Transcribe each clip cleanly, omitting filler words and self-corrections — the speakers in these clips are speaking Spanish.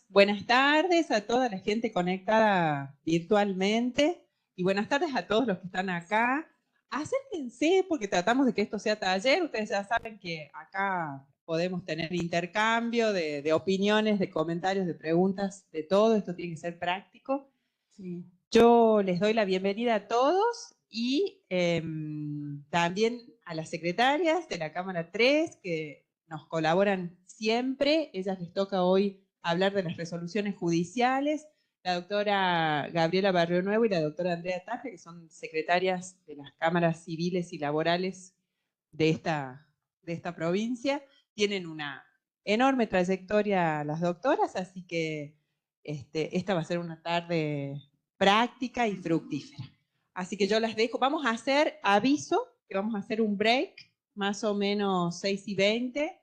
Buenas tardes a toda la gente conectada virtualmente y buenas tardes a todos los que están acá. Acérquense porque tratamos de que esto sea taller. Ustedes ya saben que acá podemos tener intercambio de opiniones, de comentarios, de preguntas, de todo. Esto tiene que ser práctico. Sí. Yo les doy la bienvenida a todos y también a las secretarias de la Cámara 3 que nos colaboran siempre. Ellas les toca hoy hablar de las resoluciones judiciales. La doctora Gabriela Barrio Nuevo y la doctora Andrea Tafe, que son secretarias de las cámaras civiles y laborales de esta provincia. Tienen una enorme trayectoria las doctoras, así que esta va a ser una tarde práctica y fructífera. Así que yo las dejo. Vamos a hacer aviso, que vamos a hacer un break, más o menos 6:20,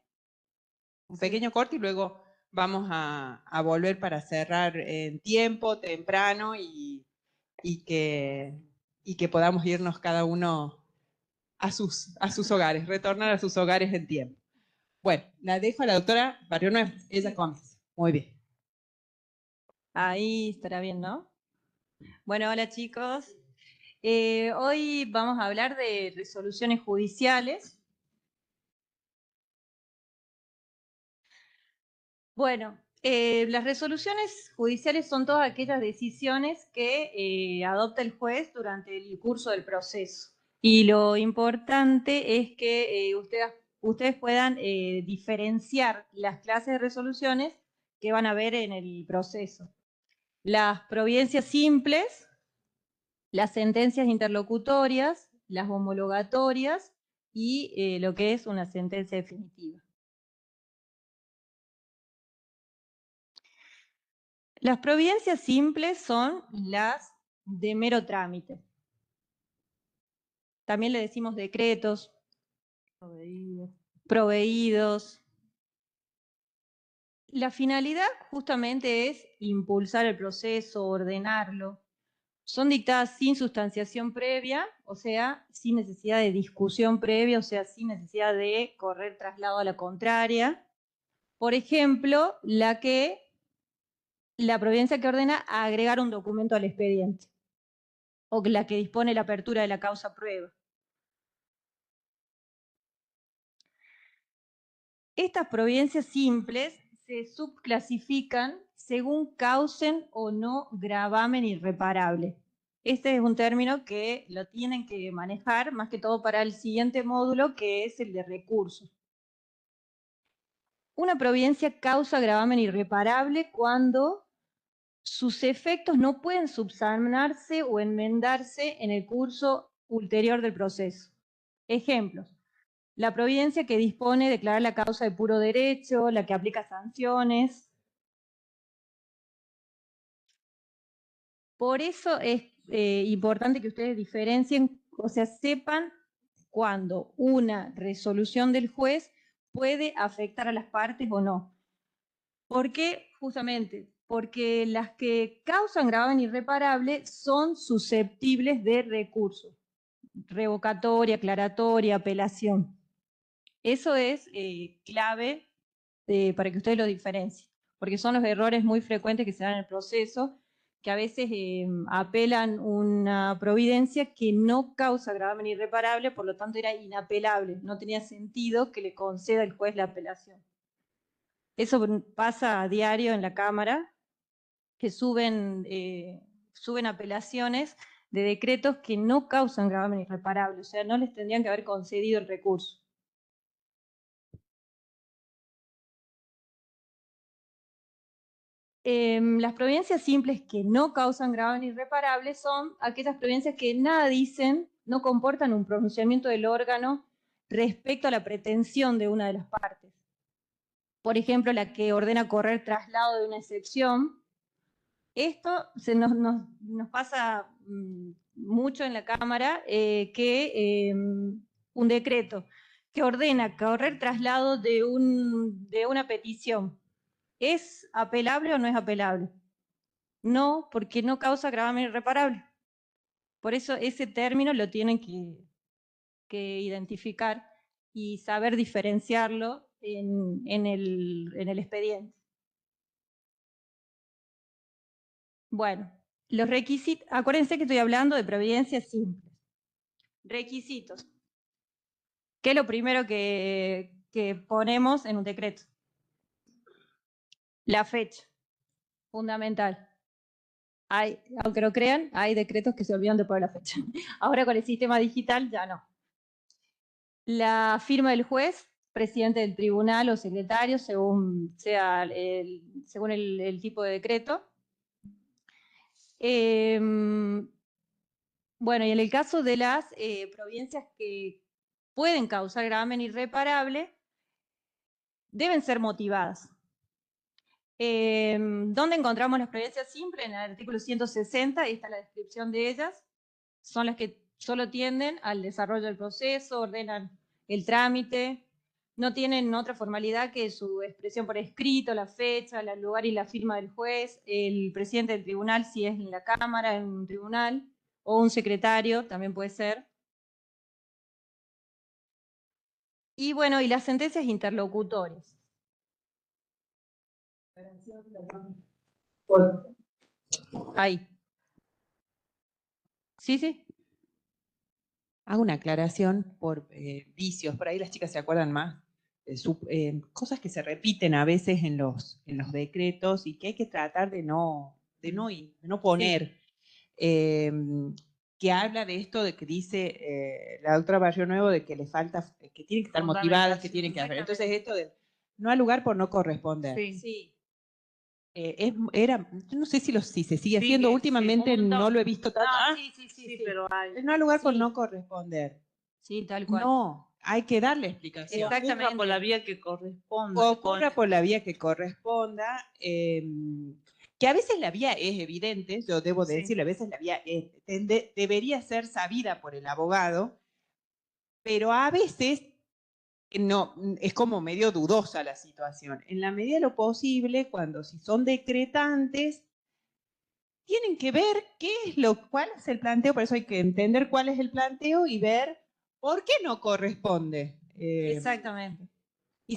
un pequeño corte y luego vamos a volver para cerrar en tiempo, temprano y que podamos irnos cada uno a sus hogares, retornar a sus hogares en tiempo. Bueno, la dejo a la doctora Barrio Nuevo, ella comienza. Muy bien. Ahí estará bien, ¿no? Bueno, hola chicos. Hoy vamos a hablar de resoluciones judiciales. Bueno, las resoluciones judiciales son todas aquellas decisiones que adopta el juez durante el curso del proceso. Y lo importante es que ustedes puedan diferenciar las clases de resoluciones que van a ver en el proceso. Las providencias simples, las sentencias interlocutorias, las homologatorias y lo que es una sentencia definitiva. Las providencias simples son las de mero trámite. También le decimos decretos, proveídos. La finalidad justamente es impulsar el proceso, ordenarlo. Son dictadas sin sustanciación previa, o sea, sin necesidad de discusión previa, o sea, sin necesidad de correr traslado a la contraria. Por ejemplo, la providencia que ordena agregar un documento al expediente, o la que dispone la apertura de la causa prueba. Estas providencias simples se subclasifican según causen o no gravamen irreparable. Este es un término que lo tienen que manejar más que todo para el siguiente módulo, que es el de recursos. Una providencia causa gravamen irreparable cuando sus efectos no pueden subsanarse o enmendarse en el curso ulterior del proceso. Ejemplos: la providencia que dispone de declarar la causa de puro derecho, la que aplica sanciones. Por eso es importante que ustedes diferencien, o sea, sepan cuando una resolución del juez puede afectar a las partes o no. ¿Por qué? Justamente porque las que causan gravamen irreparable son susceptibles de recurso, revocatoria, aclaratoria, apelación. Eso es clave para que ustedes lo diferencien, porque son los errores muy frecuentes que se dan en el proceso, que a veces apelan una providencia que no causa gravamen irreparable, por lo tanto era inapelable, no tenía sentido que le conceda el juez la apelación. Eso pasa a diario en la Cámara, que suben apelaciones de decretos que no causan gravamen irreparable, o sea, no les tendrían que haber concedido el recurso. Las providencias simples que no causan gravamen irreparable son aquellas providencias que nada dicen, no comportan un pronunciamiento del órgano respecto a la pretensión de una de las partes. Por ejemplo, la que ordena correr traslado de una excepción. Esto nos pasa mucho en la Cámara, que un decreto que ordena correr traslado de una petición, ¿es apelable o no es apelable? No, porque no causa gravamen irreparable. Por eso ese término lo tienen que identificar y saber diferenciarlo en el expediente. Bueno, los requisitos, acuérdense que estoy hablando de providencia simple. Requisitos. ¿Qué es lo primero que ponemos en un decreto? La fecha, fundamental. Aunque no crean, hay decretos que se olvidan de poner la fecha. Ahora con el sistema digital ya no. La firma del juez, presidente del tribunal o secretario, según el tipo de decreto. Bueno, y en el caso de las providencias que pueden causar gravamen irreparable, deben ser motivadas. ¿Dónde encontramos las providencias simples? En el artículo 160, ahí está la descripción de ellas. Son las que solo tienden al desarrollo del proceso, ordenan el trámite, no tienen otra formalidad que su expresión por escrito, la fecha, el lugar y la firma del juez, el presidente del tribunal, si es en la Cámara, en un tribunal, o un secretario, también puede ser. Y bueno, y las sentencias interlocutorias. Ahí. Sí, sí. Hago una aclaración por vicios, por ahí las chicas se acuerdan más. Cosas que se repiten a veces en los decretos y que hay que tratar de no poner. Que habla de esto de que dice la doctora Barrio Nuevo de que le falta, que tienen que estar motivadas, que tienen que haber. Entonces esto de no al lugar por no corresponder. Sí. Yo no sé si se sigue haciendo, últimamente no lo he visto tanto. Sí, Pero no al lugar por no corresponder. Sí, tal cual. No, hay que darle explicación. Exactamente. Ocurra por la vía que corresponda. Ocurra por la vía que corresponda, que a veces la vía es evidente, yo debo de decirlo, a veces la vía debería ser sabida por el abogado, pero a veces no, es como medio dudosa la situación. En la medida de lo posible, si son decretantes, tienen que ver cuál es el planteo, por eso hay que entender cuál es el planteo y ver por qué no corresponde. Exactamente.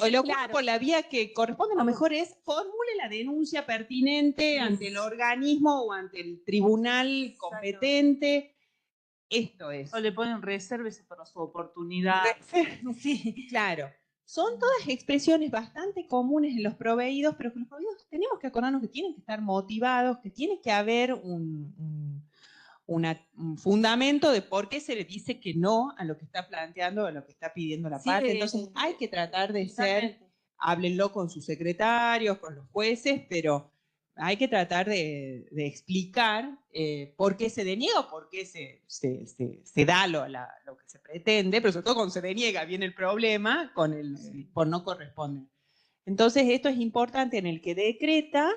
O lo ocurre por la vía que corresponde, lo mejor es formule la denuncia pertinente ante el organismo o ante el tribunal competente. Esto es. O le ponen resérvese para su oportunidad. Sí. Claro. Son todas expresiones bastante comunes en los proveídos, pero que los proveídos tenemos que acordarnos que tienen que estar motivados, que tiene que haber un fundamento de por qué se le dice que no a lo que está planteando, a lo que está pidiendo la parte. Entonces hay que tratar de háblenlo con sus secretarios, con los jueces, pero hay que tratar de explicar por qué se deniega o por qué se da lo que se pretende, pero sobre todo cuando se deniega viene el problema por no corresponder. Entonces esto es importante en el que decreta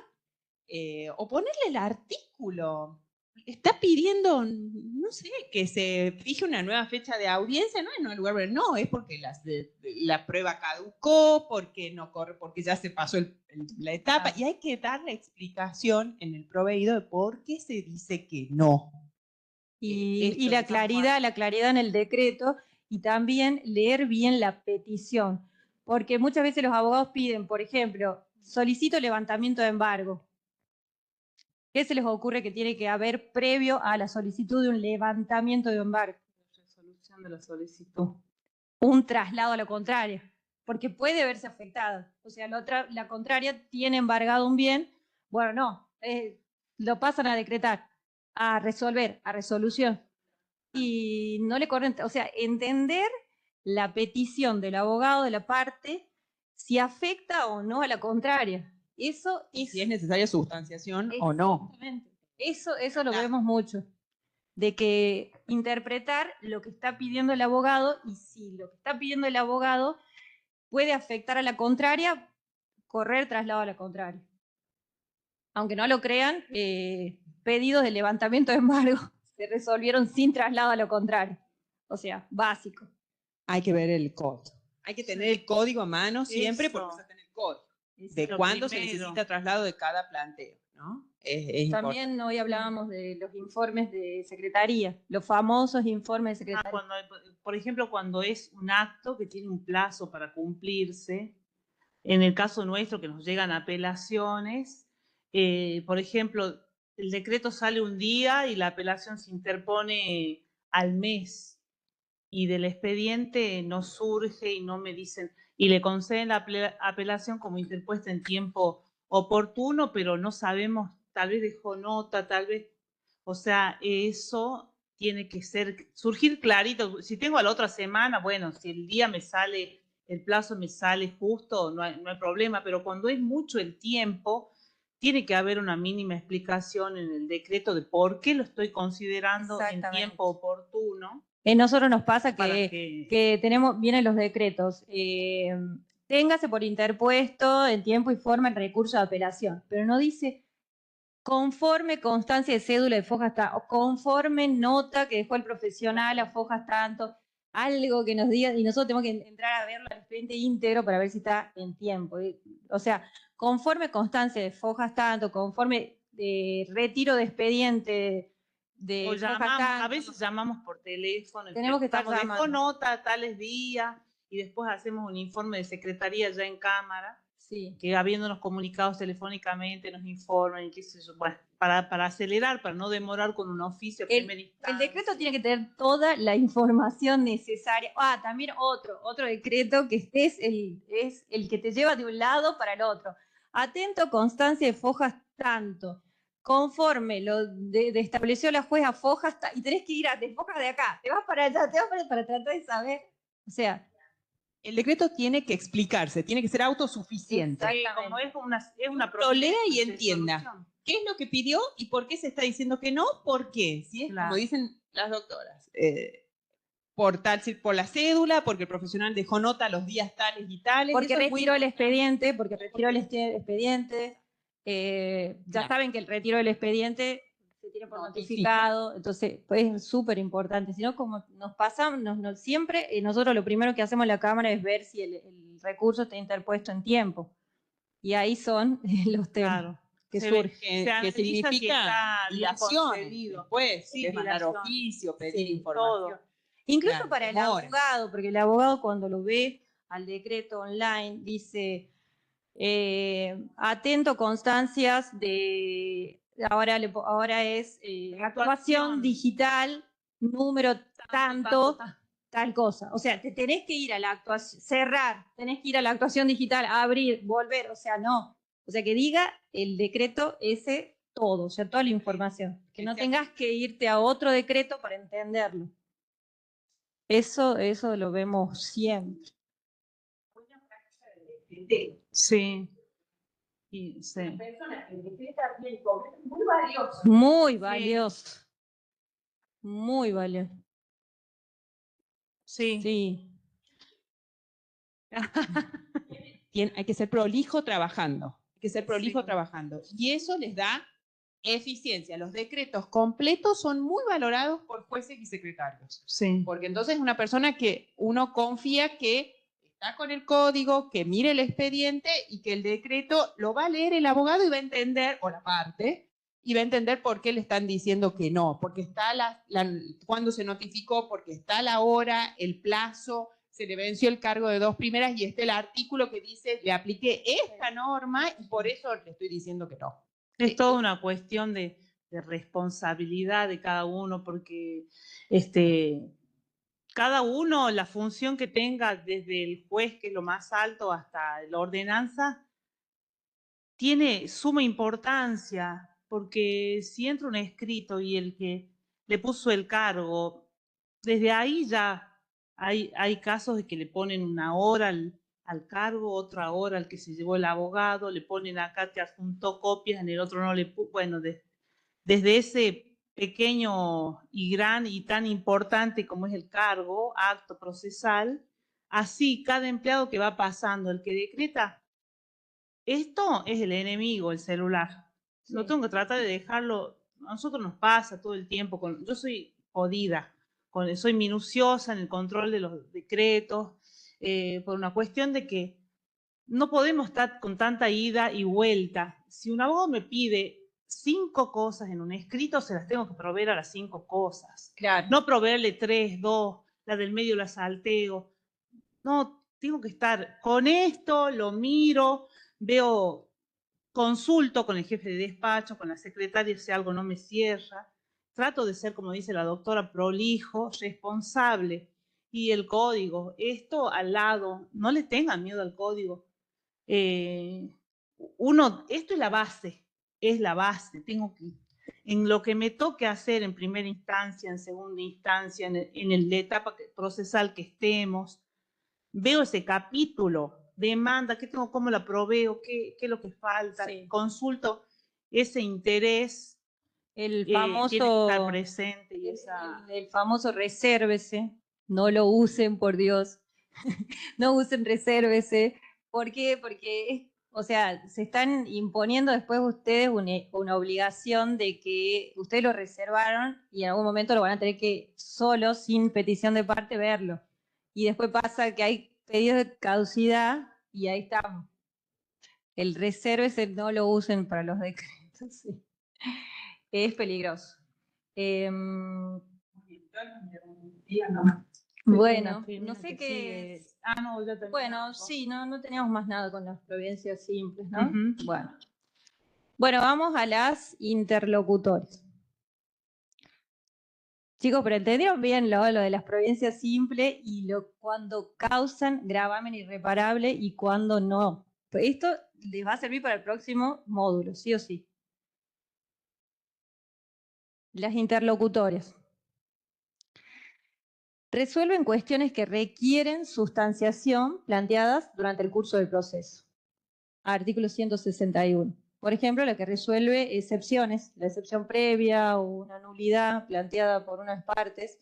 o ponerle el artículo. Está pidiendo, no sé, que se fije una nueva fecha de audiencia, no en un lugar, no, es porque la prueba caducó, porque no corre, porque ya se pasó la etapa, y hay que dar la explicación en el proveído de por qué se dice que no. Y la claridad en el decreto y también leer bien la petición, porque muchas veces los abogados piden, por ejemplo, solicito levantamiento de embargo. ¿Qué se les ocurre que tiene que haber previo a la solicitud de un levantamiento de embargo? Resolución de la solicitud. Un traslado a la contraria, porque puede verse afectada. O sea, la contraria tiene embargado un bien, bueno, no, lo pasan a decretar, a resolver, a resolución. Y no le corren, o sea, entender la petición del abogado de la parte, si afecta o no a la contraria. Eso es, si es necesaria sustanciación o no. Eso lo vemos mucho, de que interpretar lo que está pidiendo el abogado y si lo que está pidiendo el abogado puede afectar a la contraria, correr traslado a la contraria. Aunque no lo crean, pedidos de levantamiento de embargo se resolvieron sin traslado a lo contrario. O sea, básico. Hay que ver el código. Hay que tener el código a mano siempre porque se tiene el código. De cuándo se necesita traslado de cada planteo, ¿no? También importante. hoy hablábamos de los informes de secretaría, los famosos informes de secretaría. Por ejemplo, cuando es un acto que tiene un plazo para cumplirse, en el caso nuestro que nos llegan apelaciones, por ejemplo, el decreto sale un día y la apelación se interpone al mes y del expediente no surge y no me dicen, y le conceden la apelación como interpuesta en tiempo oportuno, pero no sabemos, tal vez dejó nota, tal vez, o sea, eso tiene que surgir clarito. Si tengo a la otra semana, bueno, si el día me sale, el plazo me sale justo, no hay problema, pero cuando es mucho el tiempo, tiene que haber una mínima explicación en el decreto de por qué lo estoy considerando en tiempo oportuno. Nosotros nos pasa para que vienen los decretos. Téngase por interpuesto en tiempo y forma el recurso de apelación, pero no dice conforme constancia de cédula de fojas o conforme nota que dejó el profesional a fojas tanto, algo que nos diga, y nosotros tenemos que entrar a verlo al expediente íntegro para ver si está en tiempo. O sea, conforme constancia de fojas tanto, conforme retiro de expediente de fojas tanto. A veces llamamos por teléfono. Tenemos que estar llamando. Dejó nota tales días y después hacemos un informe de secretaría ya en cámara. Sí. Que habiéndonos comunicados telefónicamente nos informan y qué sé yo, bueno, para acelerar, para no demorar con un oficio. El decreto tiene que tener toda la información necesaria. También otro decreto que es el que te lleva de un lado para el otro. Atento, constancia de fojas tanto. Conforme lo estableció la jueza fojas, y tenés que ir de fojas de acá, te vas para allá, te vas para tratar de saber. O sea, el decreto tiene que explicarse, tiene que ser autosuficiente. Como es una lo lea y entienda qué es lo que pidió y por qué se está diciendo que no, por qué. ¿Sí? Claro. Como dicen las doctoras, por la cédula, porque el profesional dejó nota los días tales y tales. Porque retiró el expediente, ya saben que el retiro del expediente se tiene por notificado, entonces pues es súper importante. Si no, como nos pasa, siempre nosotros lo primero que hacemos en la Cámara es ver si el recurso está interpuesto en tiempo. Y ahí son los temas. Claro. Que surge. Que significa dilación. Después, sí, mandar oficio, pedir información. Todo. Incluso para el abogado, porque el abogado cuando lo ve al decreto online dice atento constancias de ahora es actuación digital número tanto tal cosa. O sea, te tenés que ir a la actuación, cerrar, tenés que ir a la actuación digital, abrir, volver, o sea, no. O sea, que diga el decreto ese todo, o sea, toda la información. Que no tengas que irte a otro decreto para entenderlo. Eso lo vemos siempre. Sí. Sí. Muy valioso. Muy valioso. Muy valioso. Sí. Sí. Hay que ser prolijo trabajando. Hay que ser prolijo trabajando. Y eso les da eficiencia. Los decretos completos son muy valorados por jueces y secretarios. Sí. Porque entonces una persona que uno confía que está con el código, que mire el expediente y que el decreto lo va a leer el abogado y va a entender, o la parte, y va a entender por qué le están diciendo que no, porque está cuando se notificó, porque está la hora, el plazo, se le venció el cargo de 2 primeras y está el artículo que dice, le apliqué esta norma y por eso le estoy diciendo que no. Es toda una cuestión de responsabilidad de cada uno, porque cada uno, la función que tenga, desde el juez, que es lo más alto, hasta la ordenanza, tiene suma importancia, porque si entra un escrito y el que le puso el cargo, desde ahí ya hay casos de que le ponen una hora al cargo, otra hora al que se llevó el abogado, le ponen acá que adjuntó copias, en el otro no le puso. Bueno, desde ese pequeño y gran y tan importante como es el cargo, acto procesal, así cada empleado que va pasando, el que decreta, esto es el enemigo, el celular. Sí. Lo tengo que tratar de dejarlo, a nosotros nos pasa todo el tiempo, yo soy jodida, soy minuciosa en el control de los decretos, por una cuestión de que no podemos estar con tanta ida y vuelta. Si un abogado me pide 5 cosas en un escrito, se las tengo que proveer a las 5 cosas. Claro. No proveerle 3, 2, la del medio la salteo. No, tengo que estar con esto, lo miro, veo consulto con el jefe de despacho, con la secretaria, si algo no me cierra. Trato de ser, como dice la doctora, prolijo, responsable. Y el código, esto al lado, no le tengan miedo al código. Esto es la base. Tengo que, en lo que me toque hacer en primera instancia, en segunda instancia, en la etapa procesal que estemos, veo ese capítulo, demanda, qué tengo, cómo la proveo, qué es lo que falta, Sí. Consulto ese interés. El Tiene que estar famoso, presente. Y esa... el famoso resérvese, no lo usen, por Dios. No usen resérvese. ¿Por qué? Porque, o sea, se están imponiendo después ustedes una obligación de que ustedes lo reservaron y en algún momento lo van a tener que solo, sin petición de parte, verlo. Y después pasa que hay pedidos de caducidad y ahí está. El resérvese no lo usen para los decretos. Sí. Es peligroso. Bueno, no sé qué. No, ya terminó. Bueno, sí, no teníamos más nada con las providencias simples, ¿no? Ujú. Bueno, vamos a las interlocutores. Chicos, pero entendieron bien lo de las providencias simples y cuando causan gravamen irreparable y cuando no. Esto les va a servir para el próximo módulo, sí o sí. Las interlocutores. Resuelven cuestiones que requieren sustanciación planteadas durante el curso del proceso. Artículo 161. Por ejemplo, la que resuelve excepciones, la excepción previa o una nulidad planteada por unas partes,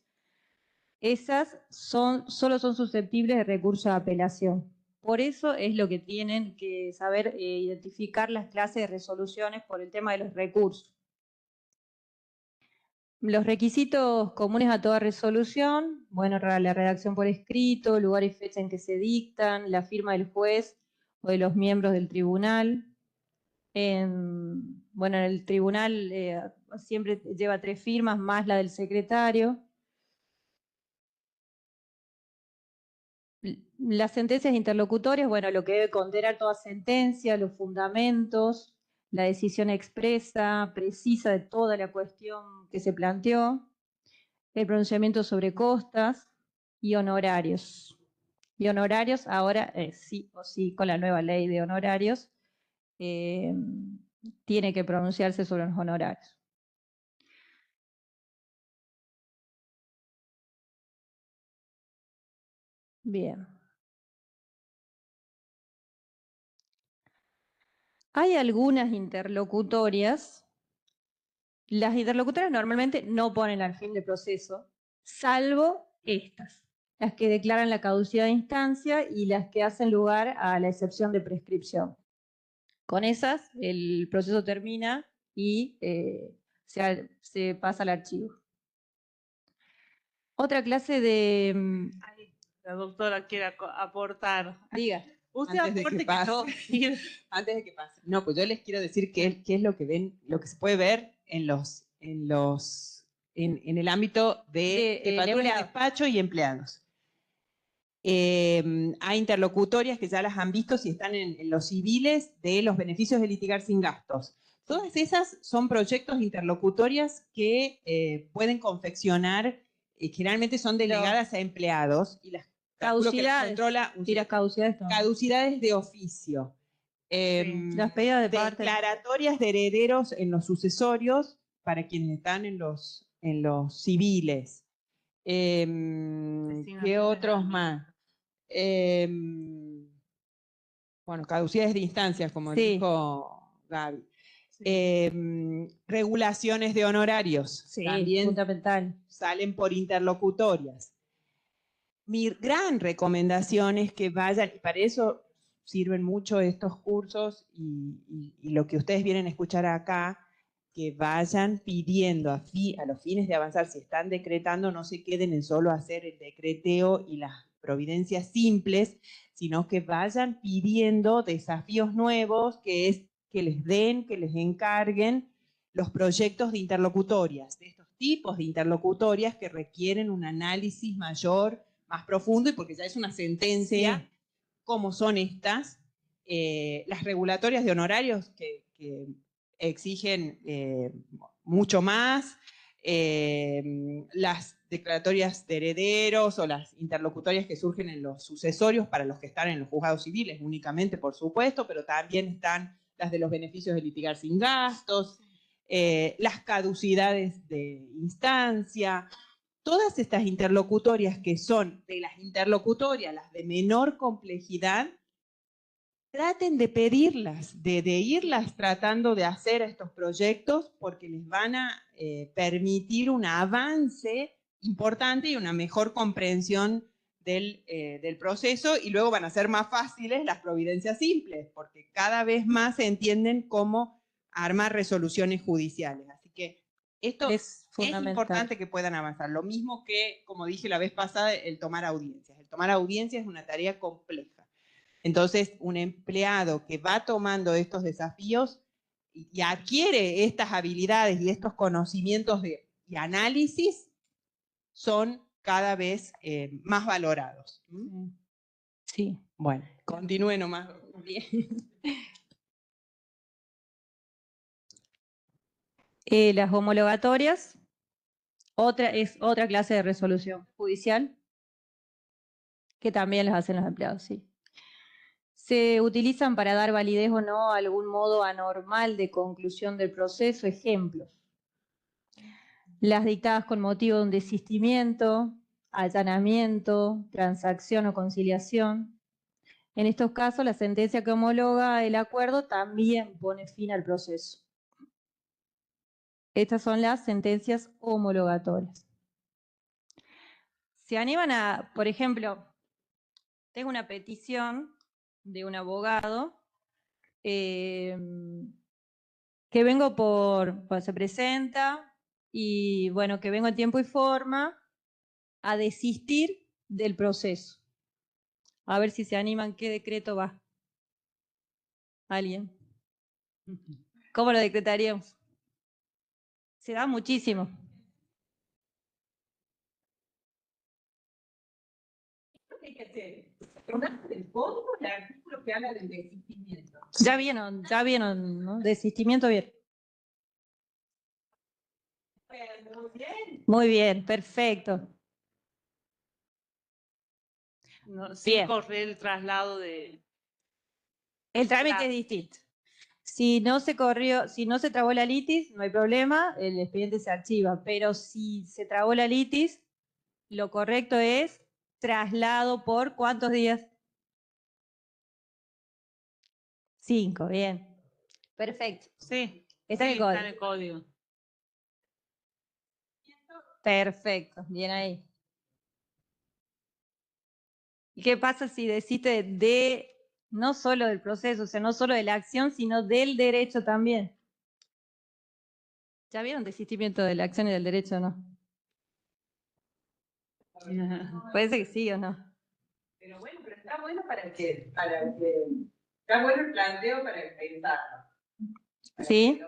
esas solo son susceptibles de recurso de apelación. Por eso es lo que tienen que saber identificar las clases de resoluciones por el tema de los recursos. Los requisitos comunes a toda resolución, bueno, la redacción por escrito, lugar y fecha en que se dictan, la firma del juez o de los miembros del tribunal. Bueno, en el tribunal siempre lleva 3 firmas más la del secretario. Las sentencias interlocutorias, bueno, lo que debe contener toda sentencia, los fundamentos, la decisión expresa, precisa de toda la cuestión que se planteó, el pronunciamiento sobre costas y honorarios. Y honorarios ahora, sí o sí, con la nueva ley de honorarios, tiene que pronunciarse sobre los honorarios. Bien. Hay algunas interlocutorias. Las interlocutorias normalmente no ponen al fin de proceso, salvo estas, las que declaran la caducidad de instancia y las que hacen lugar a la excepción de prescripción. Con esas, el proceso termina y se pasa al archivo. Otra clase de... La doctora quiere aportar. Diga. Usted Antes de aporte que que pase. no. Antes de que pase. No, pues yo les quiero decir qué es lo que ven, lo que se puede ver en el ámbito de jefaturas de despacho y empleados. Hay interlocutorias que ya las han visto si están en los civiles de los beneficios de litigar sin gastos. Todas esas son proyectos interlocutorias que pueden confeccionar, generalmente son delegadas a empleados y las caducidades. y las caducidades de oficio. Las pedidas de parte. Declaratorias de herederos en los sucesorios para quienes están en los civiles. ¿Qué otros más? Bueno, caducidades de instancias, como dijo Gaby. Regulaciones de honorarios. También fundamental. salen por interlocutorias. Mi gran recomendación es que vayan, y para eso sirven mucho estos cursos y lo que ustedes vienen a escuchar acá, que vayan pidiendo a los fines de avanzar, si están decretando, no se queden en solo hacer el decreteo y las providencias simples, sino que vayan pidiendo desafíos nuevos, que es que les den, que les encarguen los proyectos de interlocutorias, de estos tipos de interlocutorias que requieren un análisis mayor, más profundo, y porque ya es una sentencia, como son estas, las regulatorias de honorarios, que que exigen mucho más. Las declaratorias de herederos o las interlocutorias que surgen en los sucesorios para los que están en los juzgados civiles únicamente, por supuesto, pero también están las de los beneficios de litigar sin gastos, las caducidades de instancia. Todas estas interlocutorias que son de las interlocutorias, las de menor complejidad, traten de pedirlas, de irlas tratando de hacer estos proyectos porque les van a permitir un avance importante y una mejor comprensión del proceso, y luego van a ser más fáciles las providencias simples porque cada vez más se entienden cómo armar resoluciones judiciales. Así que esto Es es fundamental. importante que puedan avanzar. Lo mismo que, como dije la vez pasada, el tomar audiencias. El tomar audiencias es una tarea compleja. Entonces, un empleado que va tomando estos desafíos y adquiere estas habilidades y estos conocimientos y análisis son cada vez más valorados. Sí. Bueno, continúe nomás. Bien. Las homologatorias, es otra clase de resolución judicial que también las hacen los empleados, sí. Se utilizan para dar validez o no a algún modo anormal de conclusión del proceso. Ejemplos: las dictadas con motivo de un desistimiento, allanamiento, transacción o conciliación. En estos casos, la sentencia que homologa el acuerdo también pone fin al proceso. Estas son las sentencias homologatorias. Se animan a, por ejemplo, tengo una petición de un abogado que vengo se presenta y bueno, que vengo en tiempo y forma a desistir del proceso. A ver si se animan, ¿qué decreto va? ¿Alguien? ¿Cómo lo decretaríamos? Se da muchísimo. ¿Qué hay que hacer? ¿Tomaste el código el artículo que habla del desistimiento? Ya vieron, ¿no? Desistimiento, bien. Muy bien. Muy bien, perfecto. No, sin Bien. correr el traslado de... El trámite Claro. es distinto. Si no se trabó la litis, no hay problema, el expediente se archiva, pero si se trabó la litis, lo correcto es traslado por ¿cuántos días? 5, bien. Perfecto. Sí, Está en el está código. en el código. Perfecto, bien ahí. ¿Y qué pasa si desiste no solo del proceso, o sea, no solo de la acción, sino del derecho también? ¿Ya vieron desistimiento de la acción y del derecho o no? Parece que sí o no. Pero bueno, está bueno está bueno el planteo para pensarlo. Sí.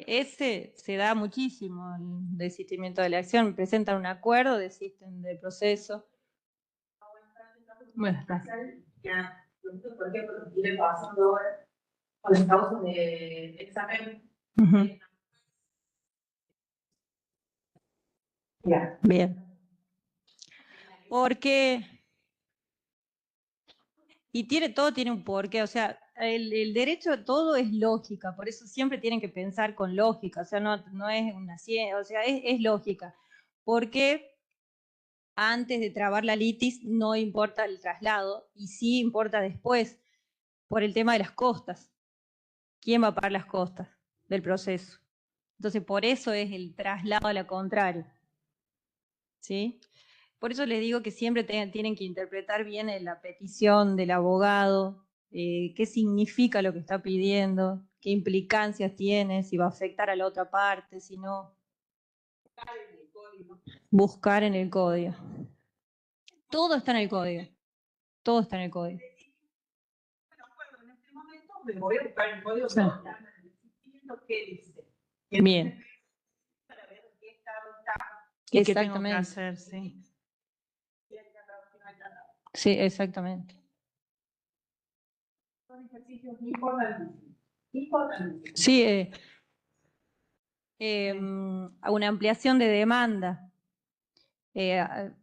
Ese se da muchísimo, el desistimiento de la acción. Presentan un acuerdo, desisten del proceso. Bueno, está. Ya, nosotros, por ejemplo, nos viene pasando ahora con las causas de examen. Ya. Bien. Porque, todo tiene un porqué, o sea, el derecho todo es lógica, por eso siempre tienen que pensar con lógica, o sea, no es una ciencia, o sea, es lógica. Porque antes de trabar la litis no importa el traslado y sí importa después por el tema de las costas. ¿Quién va a pagar las costas del proceso? Entonces, por eso es el traslado a la contraria. ¿Sí? Por eso les digo que siempre tienen que interpretar bien la petición del abogado, qué significa lo que está pidiendo, qué implicancias tiene, si va a afectar a la otra parte, si no. Buscar en el código. Todo está en el código. Todo está en el código. En este momento me voy a buscar el código que dice. Bien. Para ver en qué estado está. ¿Y qué tengo que Exactamente. hacer? Sí. Sí, exactamente. Son ejercicios importantísimos. Sí, una ampliación de demanda.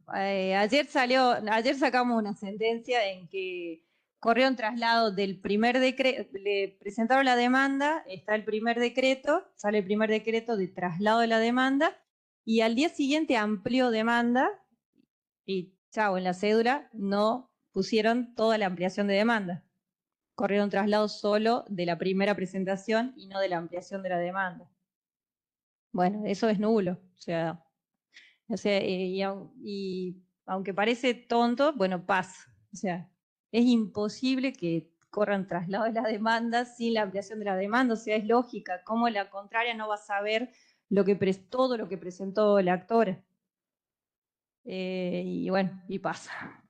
Ayer sacamos una sentencia en que corrió un traslado del primer decreto, le presentaron la demanda, está el primer decreto, sale el primer decreto de traslado de la demanda, y al día siguiente amplió demanda, y chao, en la cédula no pusieron toda la ampliación de demanda. Corrieron un traslado solo de la primera presentación y no de la ampliación de la demanda. Bueno, eso es nulo, o sea, y aunque parece tonto, bueno, pasa. O sea, es imposible que corran traslado de la demanda sin la ampliación de la demanda. O sea, es lógica. ¿Cómo la contraria no va a saber todo lo que presentó la actora? Y bueno, y pasa.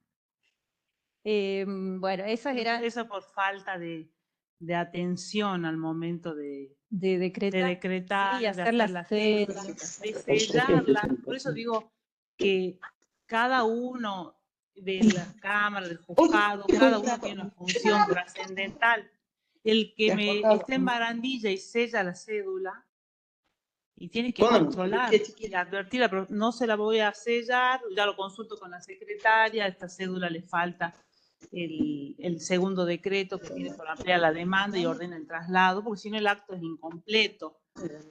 Bueno, esas eran Eso por falta de atención al momento de decretar, decretar, sí, de hacer hacer las la cédulas. de sellarla. Por eso digo que cada uno de la Cámara, del juzgado, cada uno tiene una función trascendental. El que me está en barandilla y sella la cédula, y tiene que controlar y advertir, pero no se la voy a sellar, ya lo consulto con la secretaria, a esta cédula le falta el segundo decreto que tiene por ampliar la demanda y ordena el traslado, porque si no el acto es incompleto.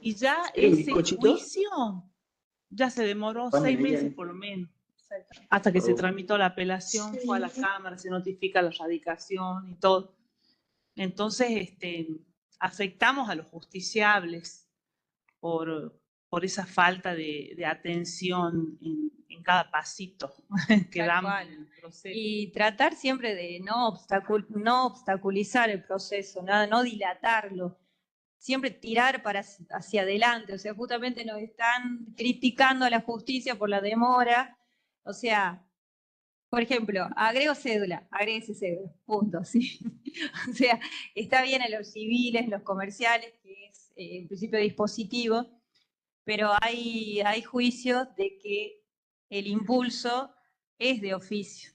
Y ya ese juicio ya se demoró 6 meses por lo menos, hasta que se tramitó la apelación, fue a la Cámara, se notifica la radicación y todo. Entonces, afectamos a los justiciables por esa falta de atención en cada pasito que damos en el proceso. Y tratar siempre de no obstaculizar el proceso, no dilatarlo, siempre tirar hacia adelante. O sea, justamente nos están criticando a la justicia por la demora. O sea, por ejemplo, agrego cédula, agréguese cédula, punto, ¿sí? O sea, está bien en los civiles, en los comerciales, que es en principio dispositivo, pero hay juicios de que el impulso es de oficio.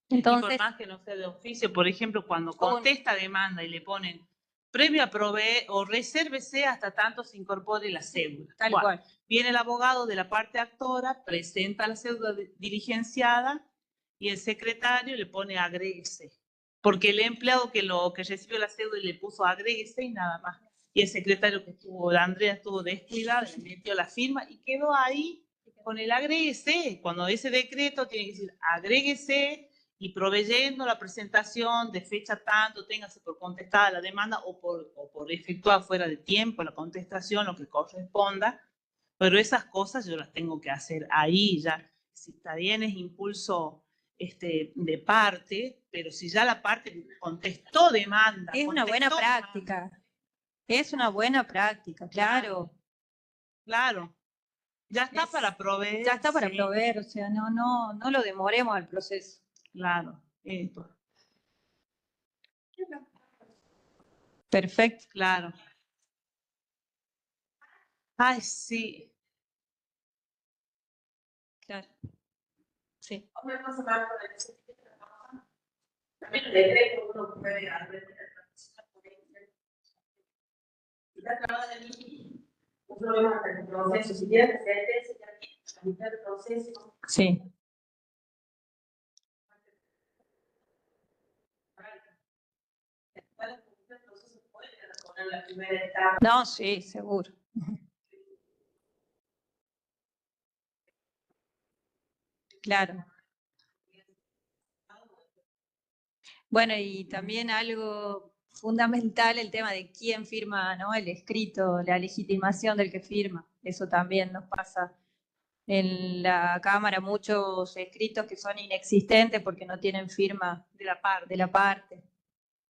Entonces, y por más que no sea de oficio, por ejemplo, cuando contesta demanda y le ponen previo aprobé o resérvese hasta tanto se incorpore la cédula. Tal cual. Viene el abogado de la parte actora, presenta la cédula diligenciada y el secretario le pone agréguese. Porque el empleado que recibió la cédula le puso agréguese y nada más. Y el secretario la Andrea estuvo descuidada, le metió la firma y quedó ahí con el agréguese. Cuando ese decreto tiene que decir agréguese y proveyendo la presentación de fecha tanto, téngase por contestada la demanda o por efectuar fuera de tiempo la contestación, lo que corresponda, pero esas cosas yo las tengo que hacer ahí ya. Si está bien es impulso de parte, pero si ya la parte contestó demanda. Es una buena práctica. Es una buena práctica, claro. Claro. Ya está para proveer. Ya está para proveer, o sea, no lo demoremos al proceso. Claro. Perfecto. Claro. Ay, sí. Claro. Sí. También el decreto uno puede aprender un problema del proceso, si tiene sentencia, la mitad del proceso. Sí. No, sí, seguro. Claro. Bueno, y también algo fundamental, el tema de quién firma, ¿no? El escrito, la legitimación del que firma. Eso también nos pasa en la Cámara, muchos escritos que son inexistentes porque no tienen firma de la parte.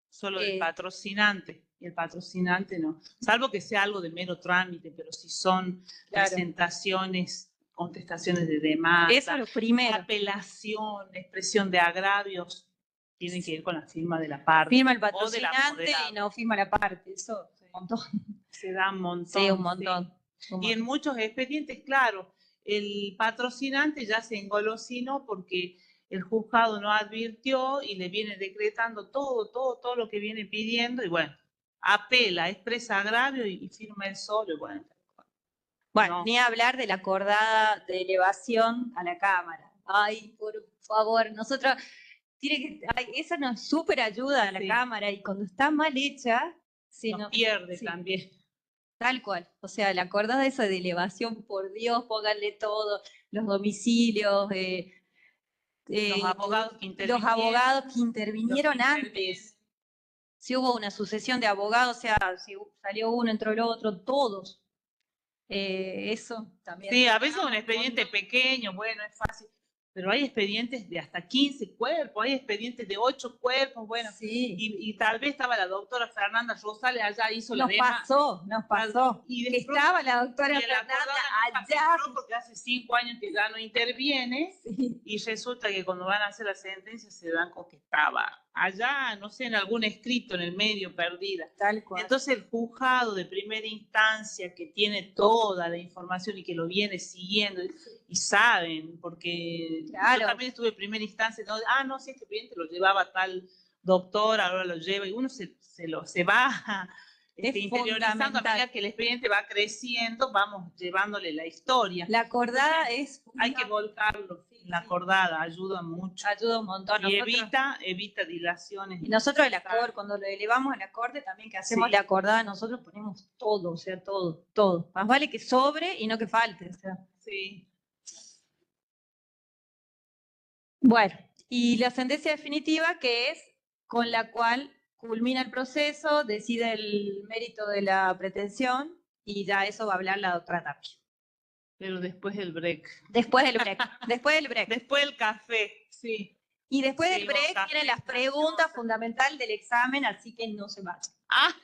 Solo del patrocinante. Y el patrocinante no. Salvo que sea algo de mero trámite, pero si son presentaciones, contestaciones de demanda, eso es lo primero. Apelación, expresión de agravios, tienen que ir con la firma de la parte. Firma el patrocinante y no firma la parte. Eso es un montón. Se da un montón. Sí, un montón. Sí. Y en muchos expedientes, claro, el patrocinante ya se engolosinó porque el juzgado no advirtió y le viene decretando todo lo que viene pidiendo y bueno, apela, expresa agravio y firma él solo. Bueno, no. Ni hablar de la acordada de elevación a la Cámara. Ay, por favor, nosotros, esa nos súper ayuda a la Sí. Cámara y cuando está mal hecha, Nos pierde también. Tal cual. O sea, la acordada esa de elevación, por Dios, pónganle todo, los domicilios, Los abogados que intervinieron. los abogados que intervinieron antes. Si hubo una sucesión de abogados, o sea, si salió uno, entró el otro, todos. Eso también. Sí, a veces un expediente pequeño, bueno, es fácil, pero hay expedientes de hasta 15 cuerpos, hay expedientes de 8 cuerpos, bueno, Sí. y tal vez estaba la doctora Fernanda Rosales allá, hizo la Nos pasó. Y Que después- estaba la doctora y la Fernanda acordada nunca allá. filtró porque hace 5 años que ya no interviene, Sí. y resulta que cuando van a hacer la sentencia se dan con que estaba allá, no sé, en algún escrito en el medio, perdida. Tal cual. Entonces el juzgado de primera instancia que tiene toda la información y que lo viene siguiendo y saben, porque Claro. yo también estuve en primera instancia, no, si este expediente lo llevaba tal doctor, ahora lo lleva, y uno se va interiorizando a fundamental. medida que el expediente va creciendo, vamos llevándole la historia. La acordada es Hay que volcarlo, la acordada ayuda mucho. ayuda un montón. Y Nosotros- evita dilaciones. Y nosotros el acorde, cuando lo elevamos a la corte, también que hacemos Sí. la acordada, nosotros ponemos todo, o sea, todo. Más vale que sobre y no que falte. O sea. Sí. Bueno, y la sentencia definitiva, que es con la cual culmina el proceso, decide el mérito de la pretensión y ya eso va a hablar la doctora Tapia. Pero después del break. Después del break. Después del break. Después del café, sí. Y después del Seguimos break café. vienen las preguntas fundamentales del examen, así que no se vayan. Ah,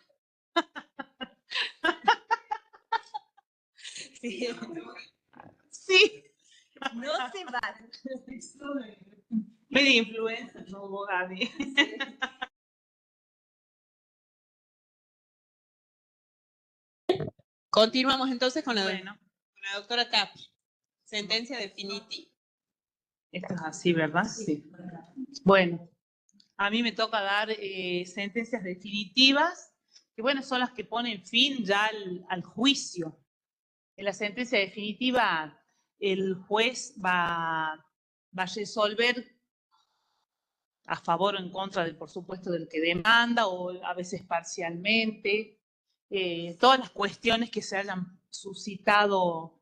Sí. sí. No se vayan. Media influenza, no vos, Gaby. Continuamos entonces con la, Bueno, con la doctora Tapia. Sentencia definitiva. esto es así, ¿verdad? Sí. Bueno, a mí me toca dar sentencias definitivas, que bueno, son las que ponen fin ya al juicio. En la sentencia definitiva, el juez va a resolver a favor o en contra, por supuesto, del que demanda, o a veces parcialmente, todas las cuestiones que se hayan suscitado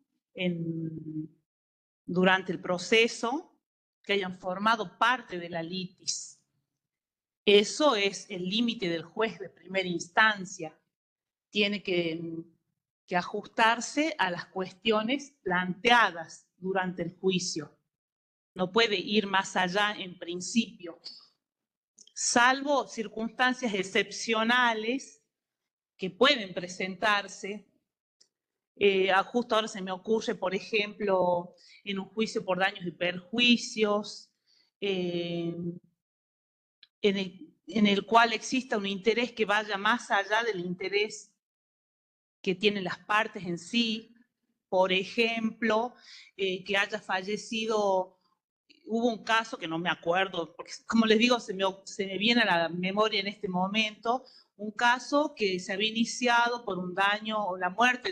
durante el proceso, que hayan formado parte de la litis. Eso es el límite del juez de primera instancia. Tiene que ajustarse a las cuestiones planteadas durante el juicio. No puede ir más allá en principio, salvo circunstancias excepcionales que pueden presentarse. Justo ahora se me ocurre, por ejemplo, en un juicio por daños y perjuicios, en el cual exista un interés que vaya más allá del interés que tienen las partes en sí. Por ejemplo, que haya fallecido. Hubo un caso que no me acuerdo, porque como les digo, se me viene a la memoria en este momento, un caso que se había iniciado por un daño o la muerte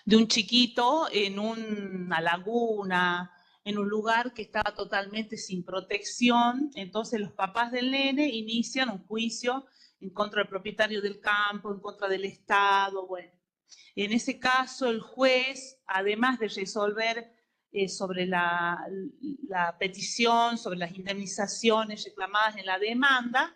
de un chiquito en una laguna, en un lugar que estaba totalmente sin protección. Entonces los papás del nene inician un juicio en contra del propietario del campo, en contra del Estado. Bueno, en ese caso el juez, además de resolver sobre la petición, sobre las indemnizaciones reclamadas en la demanda,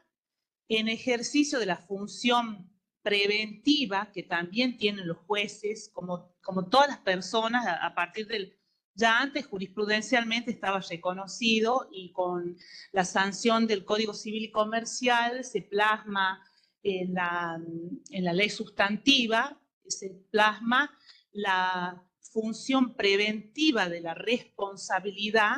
en ejercicio de la función preventiva que también tienen los jueces, como todas las personas, a partir del, ya antes jurisprudencialmente estaba reconocido, y con la sanción del Código Civil y Comercial se plasma en la ley sustantiva, se plasma la función preventiva de la responsabilidad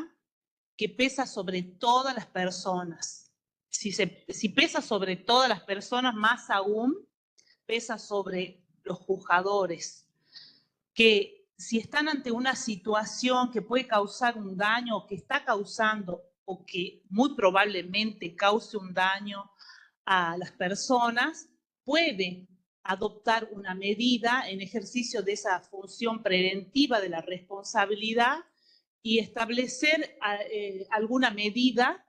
que pesa sobre todas las personas. Si pesa sobre todas las personas, más aún pesa sobre los juzgadores, que si están ante una situación que puede causar un daño, o que está causando, o que muy probablemente cause un daño a las personas, puede adoptar una medida en ejercicio de esa función preventiva de la responsabilidad y establecer alguna medida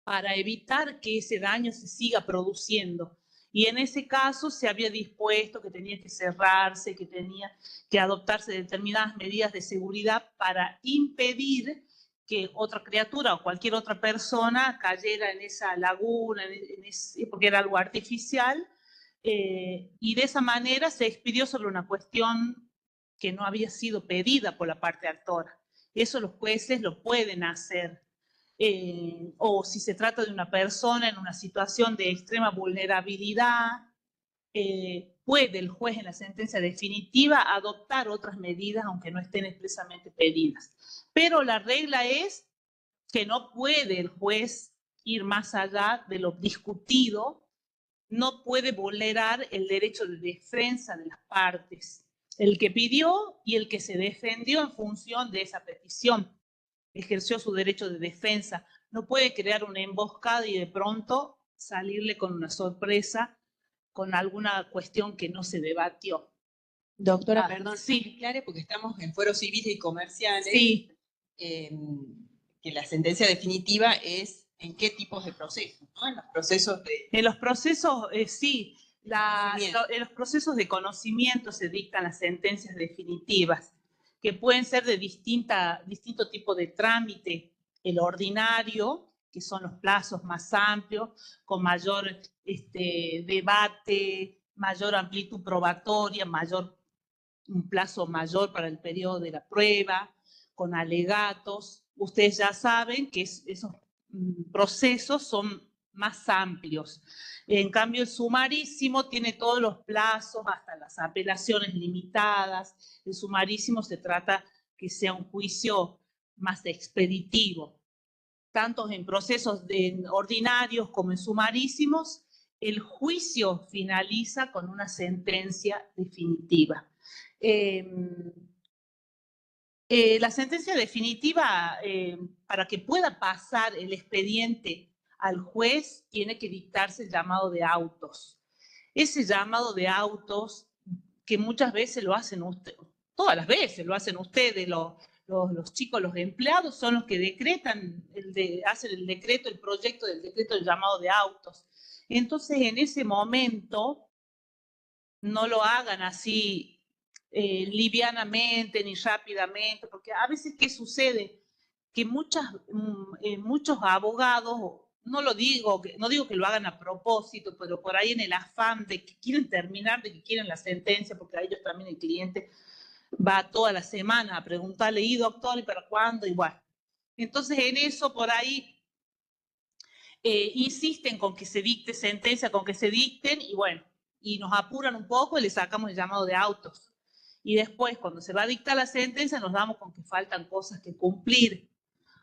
para evitar que ese daño se siga produciendo. Y en ese caso se había dispuesto que tenía que cerrarse, que tenía que adoptarse determinadas medidas de seguridad para impedir que otra criatura o cualquier otra persona cayera en esa laguna, porque era algo artificial, y de esa manera se expidió sobre una cuestión que no había sido pedida por la parte actora. Eso los jueces lo pueden hacer. O si se trata de una persona en una situación de extrema vulnerabilidad, puede el juez en la sentencia definitiva adoptar otras medidas aunque no estén expresamente pedidas. Pero la regla es que no puede el juez ir más allá de lo discutido, no puede vulnerar el derecho de defensa de las partes, el que pidió y el que se defendió en función de esa petición. Ejerció su derecho de defensa. No puede crear una emboscada y de pronto salirle con una sorpresa, con alguna cuestión que no se debatió. Doctora, perdón, sí. Claro, porque estamos en fueros civiles y comerciales. Sí. Que la sentencia definitiva es en qué tipos de procesos, ¿no? En los procesos de... En los procesos, sí. En los procesos de conocimiento se dictan las sentencias definitivas, que pueden ser de distinto tipo de trámite. El ordinario, que son los plazos más amplios, con mayor debate, mayor amplitud probatoria, un plazo mayor para el periodo de la prueba, con alegatos. Ustedes ya saben que esos procesos son más amplios. En cambio, el sumarísimo tiene todos los plazos, hasta las apelaciones limitadas. El sumarísimo se trata que sea un juicio más expeditivo. Tanto en procesos ordinarios como en sumarísimos, el juicio finaliza con una sentencia definitiva. La sentencia definitiva, para que pueda pasar el expediente al juez, tiene que dictarse el llamado de autos. Ese llamado de autos, que muchas veces lo hacen ustedes, todas las veces lo hacen ustedes, los chicos, los empleados, son los que decretan, hacen el decreto, el proyecto del decreto del llamado de autos. Entonces, en ese momento, no lo hagan así livianamente ni rápidamente, porque a veces, ¿qué sucede? Que muchos abogados, no digo que lo hagan a propósito, pero por ahí en el afán de que quieren terminar, de que quieren la sentencia, porque a ellos también el cliente va toda la semana a preguntarle, ¿y doctor, y para cuándo? Y bueno, entonces en eso por ahí insisten con que se dicte sentencia, con que se dicten, y bueno, y nos apuran un poco y le sacamos el llamado de autos. Y después, cuando se va a dictar la sentencia, nos damos con que faltan cosas que cumplir.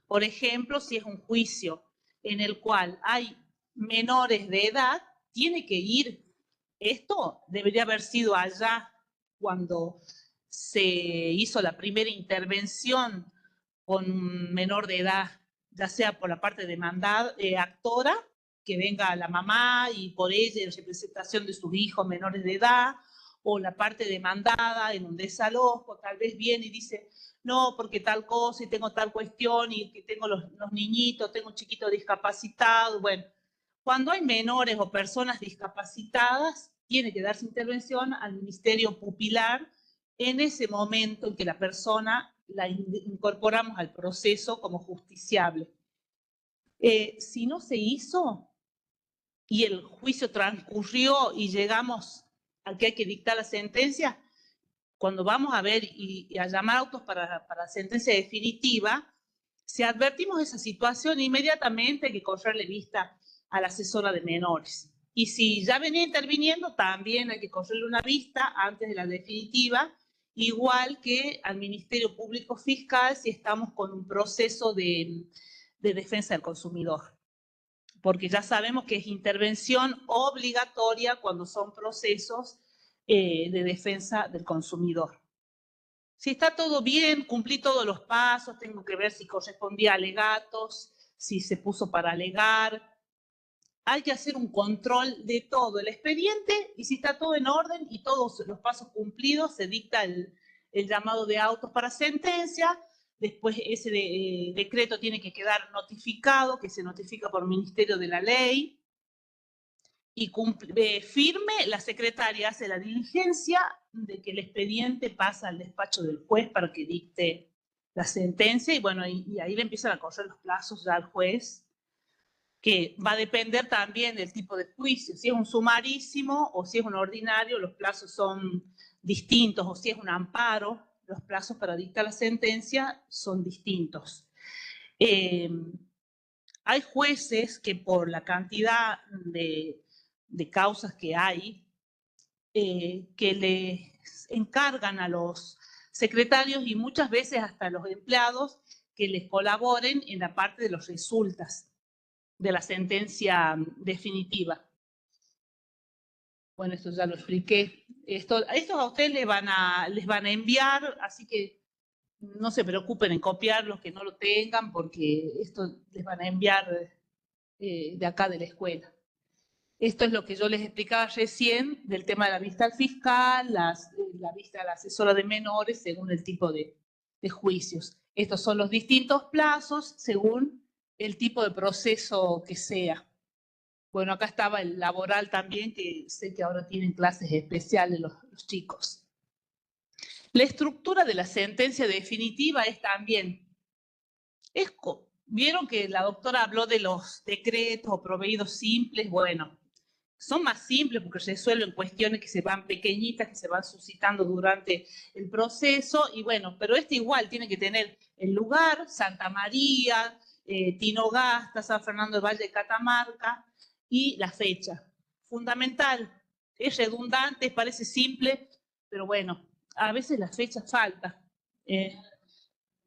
Por ejemplo, si es un juicio en el cual hay menores de edad, tiene que ir. Esto debería haber sido allá cuando se hizo la primera intervención con un menor de edad, ya sea por la parte demandada, actora, que venga la mamá y por ella en representación de sus hijos menores de edad, o la parte demandada en un desalojo, tal vez viene y dice, no, porque tal cosa y tengo tal cuestión y que tengo los niñitos, tengo un chiquito discapacitado. Bueno, cuando hay menores o personas discapacitadas, tiene que darse intervención al Ministerio Pupilar en ese momento en que la persona la incorporamos al proceso como justiciable. Si no se hizo y el juicio transcurrió y llegamos al que hay que dictar la sentencia, cuando vamos a ver y a llamar autos para la sentencia definitiva, si advertimos esa situación, inmediatamente hay que correrle vista a la asesora de menores. Y si ya venía interviniendo, también hay que correrle una vista antes de la definitiva, igual que al Ministerio Público Fiscal si estamos con un proceso de defensa del consumidor. Porque ya sabemos que es intervención obligatoria cuando son procesos de defensa del consumidor. Si está todo bien, cumplí todos los pasos, tengo que ver si correspondía a alegatos, si se puso para alegar, hay que hacer un control de todo el expediente y si está todo en orden y todos los pasos cumplidos, se dicta el llamado de autos para sentencia. Después ese decreto tiene que quedar notificado, que se notifica por Ministerio de la Ley. Y firme, la secretaria hace la diligencia de que el expediente pasa al despacho del juez para que dicte la sentencia. Y bueno, y ahí le empiezan a correr los plazos ya al juez, que va a depender también del tipo de juicio. Si es un sumarísimo o si es un ordinario, los plazos son distintos, o si es un amparo, los plazos para dictar la sentencia son distintos. Hay jueces que por la cantidad de causas que hay, que les encargan a los secretarios y muchas veces hasta a los empleados que les colaboren en la parte de los resultas de la sentencia definitiva. Bueno, esto ya lo expliqué. Estos a ustedes les van a enviar, así que no se preocupen en copiar los que no lo tengan, porque esto les van a enviar de acá de la escuela. Esto es lo que yo les explicaba recién del tema de la vista al fiscal, la vista a la asesora de menores, según el tipo de juicios. Estos son los distintos plazos según el tipo de proceso que sea. Bueno, acá estaba el laboral también, que sé que ahora tienen clases especiales los chicos. La estructura de la sentencia definitiva es también, vieron que la doctora habló de los decretos o proveídos simples. Bueno, son más simples porque resuelven cuestiones que se van pequeñitas, que se van suscitando durante el proceso. Y bueno, pero igual tiene que tener el lugar, Santa María, Tinogasta, San Fernando del Valle de Catamarca, y la fecha. Fundamental, es redundante, parece simple, pero bueno, a veces la fecha falta.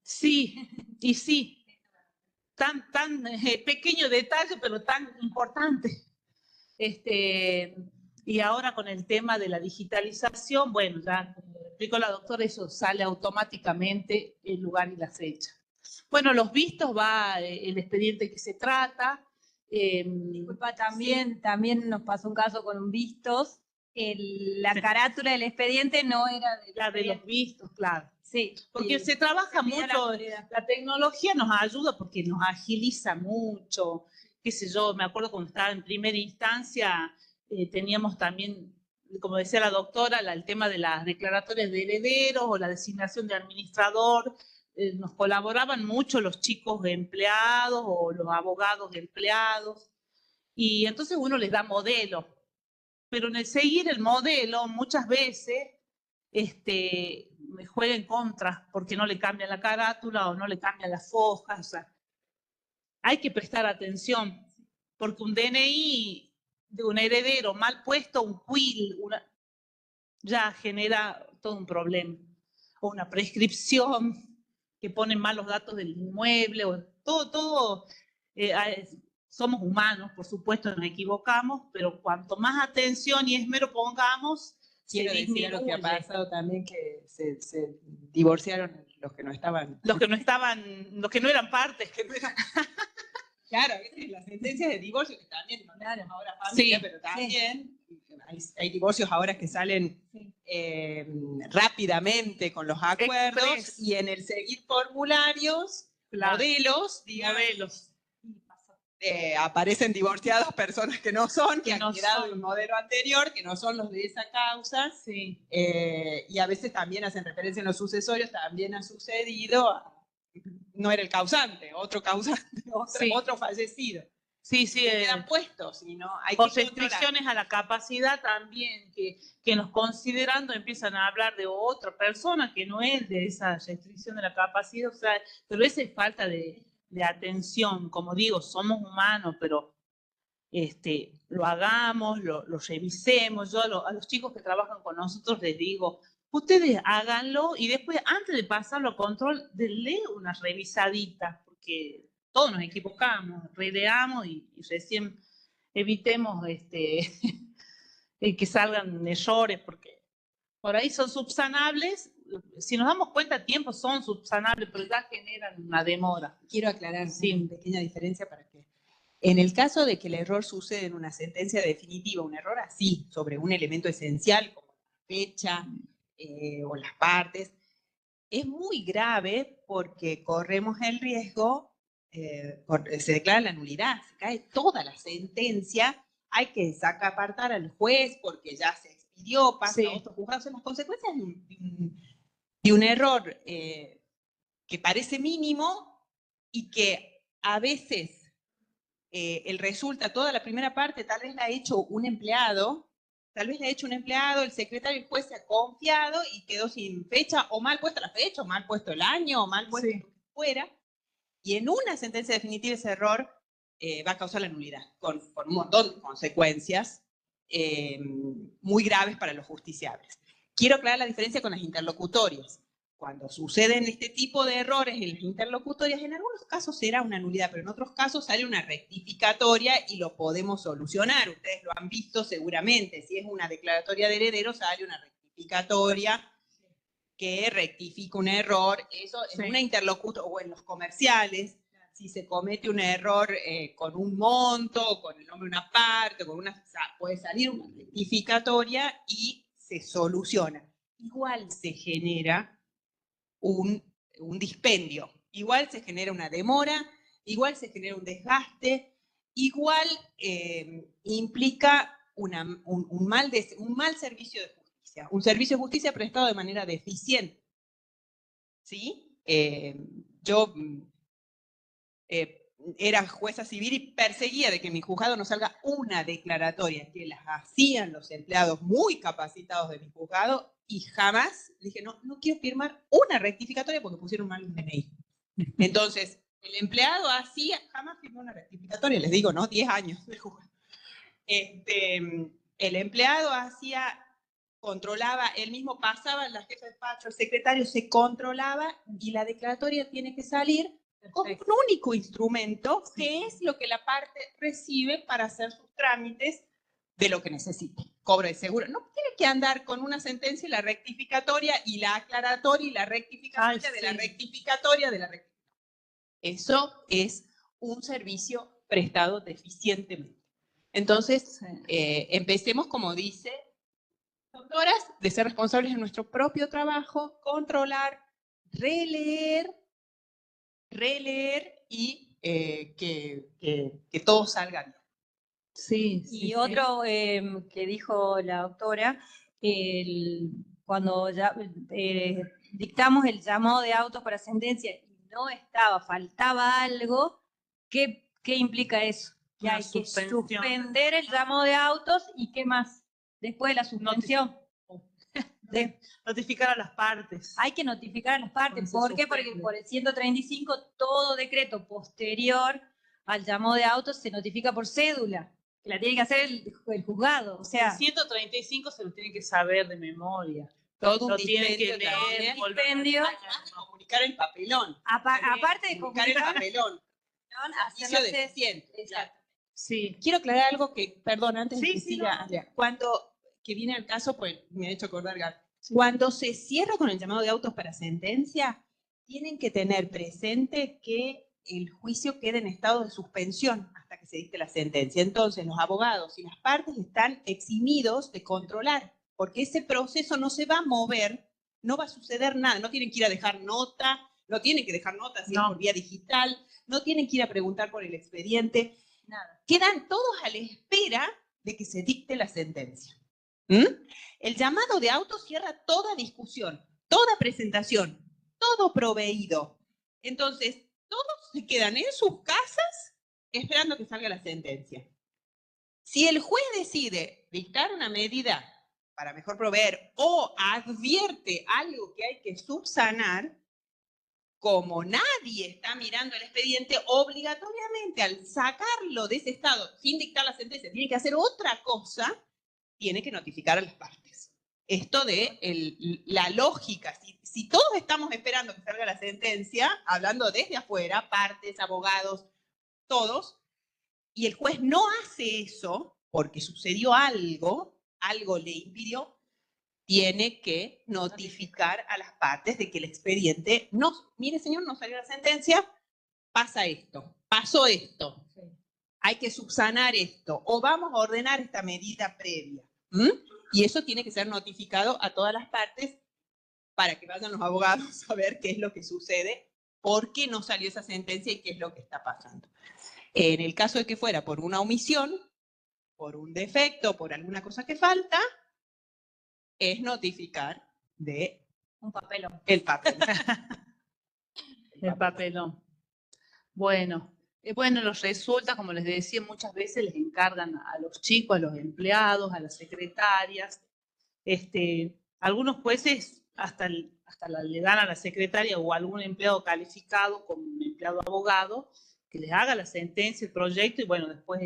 Sí, y sí, tan pequeño detalle, pero tan importante. Y ahora con el tema de la digitalización, bueno, ya como explicó la doctora, eso sale automáticamente el lugar y la fecha. Bueno, los vistos va el expediente que se trata. Disculpa, también nos pasó un caso con un vistos. La carátula del expediente no era la de los vistos, claro. Sí, porque se trabaja mucho, la tecnología nos ayuda porque nos agiliza mucho, qué sé yo, me acuerdo cuando estaba en primera instancia, teníamos también, como decía la doctora, el tema de las declaratorias de herederos o la designación de administrador. Nos colaboraban mucho los chicos empleados o los abogados empleados, y entonces uno les da modelo, pero en el seguir el modelo muchas veces me juega en contra porque no le cambian la carátula o no le cambian las fojas. O sea, hay que prestar atención porque un DNI de un heredero mal puesto, un quill, ya genera todo un problema. O una prescripción que ponen mal los datos del inmueble, o todo. Somos humanos, por supuesto, nos equivocamos, pero cuanto más atención y esmero pongamos, quiero decir lo que ha pasado también, que se divorciaron los que no estaban. Los que no eran partes. Claro, las sentencias de divorcio, que también no tenemos ahora familia, sí, pero también hay divorcios ahora que salen rápidamente con los acuerdos, y en el seguir formularios, modelos, aparecen divorciados personas que no son, que han quedado de un modelo anterior, que no son los de esa causa, sí. Y a veces también hacen referencia en los sucesorios, también ha sucedido, no era el causante, otro fallecido. Sí, quedan puestos, ¿no? Hay o restricciones a la capacidad también, que nos considerando empiezan a hablar de otra persona que no es de esa restricción de la capacidad, o sea, pero esa es falta de atención. Como digo, somos humanos, pero lo hagamos, lo revisemos. Yo a los chicos que trabajan con nosotros les digo, ustedes háganlo y después, antes de pasarlo a control, denle una revisadita, porque todos nos equivocamos, releamos y recién evitemos que salgan errores, porque por ahí son subsanables. Si nos damos cuenta a tiempo son subsanables, pero ya generan una demora. Quiero aclarar una pequeña diferencia para que En el caso de que el error sucede en una sentencia definitiva, un error así, sobre un elemento esencial como la fecha o las partes, es muy grave porque corremos el riesgo, se declara la nulidad, se cae toda la sentencia, hay que apartar al juez porque ya se expidió, pasa a otros juzgados. Son las consecuencias de un error que parece mínimo y que a veces resulta toda la primera parte, tal vez la ha hecho un empleado, el secretario, el juez se ha confiado y quedó sin fecha, o mal puesta la fecha, o mal puesto el año, o mal puesto lo que fuera, y en una sentencia definitiva ese error va a causar la nulidad, con un montón de consecuencias muy graves para los justiciables. Quiero aclarar la diferencia con las interlocutorias. Cuando suceden este tipo de errores en las interlocutorias, en algunos casos será una nulidad, pero en otros casos sale una rectificatoria y lo podemos solucionar. Ustedes lo han visto seguramente. Si es una declaratoria de heredero, sale una rectificatoria que rectifica un error. Eso en una interlocutoria, o en los comerciales, si se comete un error con un monto, con el nombre de una parte, puede salir una rectificatoria y se soluciona. Igual se genera un dispendio, igual se genera una demora, igual se genera un desgaste, igual implica un mal servicio de justicia, un servicio de justicia prestado de manera deficiente. ¿Sí? Yo era jueza civil y perseguía de que en mi juzgado no salga una declaratoria, que las hacían los empleados muy capacitados de mi juzgado, y jamás dije, no quiero firmar una rectificatoria porque pusieron mal un DNI. Entonces, el empleado jamás firmó una rectificatoria, les digo, ¿no? 10 años de juzgado. El empleado controlaba, él mismo pasaba, la jefa de despacho, el secretario se controlaba, y la declaratoria tiene que salir con un único instrumento, que es lo que la parte recibe para hacer sus trámites de lo que necesite. Cobro de seguro. No tiene que andar con una sentencia y la rectificatoria y la aclaratoria y la rectificatoria de la rectificatoria de la rectificatoria. Eso es un servicio prestado deficientemente. Entonces, empecemos, como dice doctoras, de ser responsables de nuestro propio trabajo, controlar, releer y que todo salga bien. Y otro que dijo la doctora, cuando dictamos el llamado de autos para sentencia y no faltaba algo, ¿qué implica eso? Que hay que suspender el llamado de autos, y ¿qué más? Después de la suspensión. Notificar a las partes. Hay que notificar a las partes. ¿Por qué? Porque por el 135 todo decreto posterior al llamado de autos se notifica por cédula, que la tiene que hacer el juzgado. O sea, el 135 se lo tiene que saber de memoria. Todo lo tiene que leer, comunicar el papelón. Aparte de comunicar el papelón. hacerlo deficiente. Exacto. Sí. Quiero aclarar algo que, perdón, antes de que siga, Andrea. Que viene al caso, pues me ha hecho acordar, Gaby. Cuando se cierra con el llamado de autos para sentencia, tienen que tener presente que el juicio queda en estado de suspensión hasta que se dicte la sentencia. Entonces, los abogados y las partes están eximidos de controlar, porque ese proceso no se va a mover, no va a suceder nada, no tienen que ir a dejar nota, no tienen que dejar nota si es por vía digital, no tienen que ir a preguntar por el expediente, nada. Quedan todos a la espera de que se dicte la sentencia. El llamado de autos cierra toda discusión, toda presentación, todo proveído. Entonces, todos se quedan en sus casas esperando que salga la sentencia. Si el juez decide dictar una medida para mejor proveer o advierte algo que hay que subsanar, como nadie está mirando el expediente, obligatoriamente al sacarlo de ese estado sin dictar la sentencia, tiene que hacer otra cosa, tiene que notificar a las partes. Esto de la lógica, si todos estamos esperando que salga la sentencia, hablando desde afuera, partes, abogados, todos, y el juez no hace eso porque sucedió algo le impidió, tiene que notificar a las partes de que el expediente mire señor, no salió la sentencia, pasa esto, pasó esto. hay que subsanar esto, o vamos a ordenar esta medida previa. ¿Mm? Y eso tiene que ser notificado a todas las partes para que vayan los abogados a ver qué es lo que sucede, por qué no salió esa sentencia y qué es lo que está pasando. En el caso de que fuera por una omisión, por un defecto, por alguna cosa que falta, es notificar de Un papelón. el papel. El papelón. Bueno, bueno, los resulta, como les decía, muchas veces les encargan a los chicos, a los empleados, a las secretarias. Algunos jueces hasta le dan a la secretaria o a algún empleado calificado como un empleado abogado que les haga la sentencia, el proyecto, y bueno, después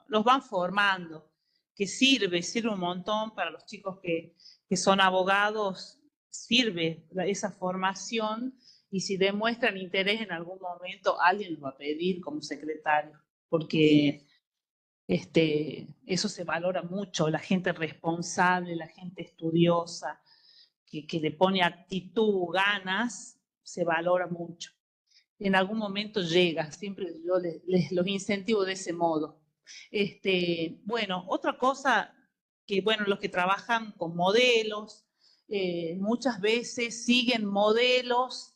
los van formando, que sirve un montón para los chicos que son abogados, sirve esa formación, y si demuestran interés en algún momento, alguien los va a pedir como secretario, porque eso se valora mucho, la gente responsable, la gente estudiosa, que le pone actitud, ganas, se valora mucho. En algún momento llega, siempre yo les los incentivo de ese modo. Bueno, otra cosa que, bueno, los que trabajan con modelos, muchas veces siguen modelos,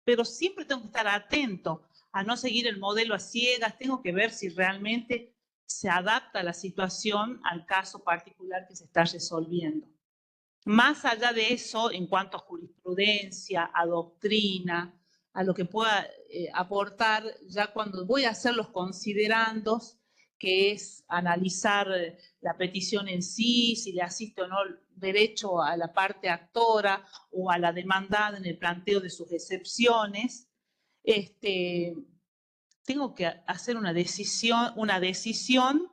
pero siempre tengo que estar atento a no seguir el modelo a ciegas, tengo que ver si realmente se adapta la situación al caso particular que se está resolviendo. Más allá de eso, en cuanto a jurisprudencia, a doctrina, a lo que pueda aportar, ya cuando voy a hacer los considerandos, que es analizar la petición en sí, si le asiste o no derecho a la parte actora o a la demandada en el planteo de sus excepciones, tengo que hacer una decisión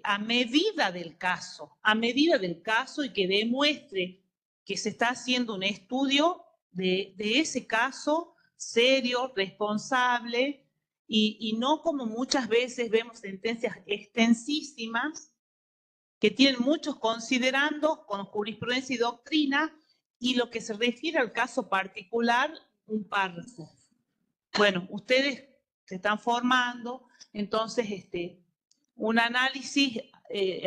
a medida del caso y que demuestre que se está haciendo un estudio de ese caso serio, responsable, y no como muchas veces vemos sentencias extensísimas que tienen muchos considerandos con jurisprudencia y doctrina, y lo que se refiere al caso particular, un párrafo. Bueno, ustedes se están formando, entonces un análisis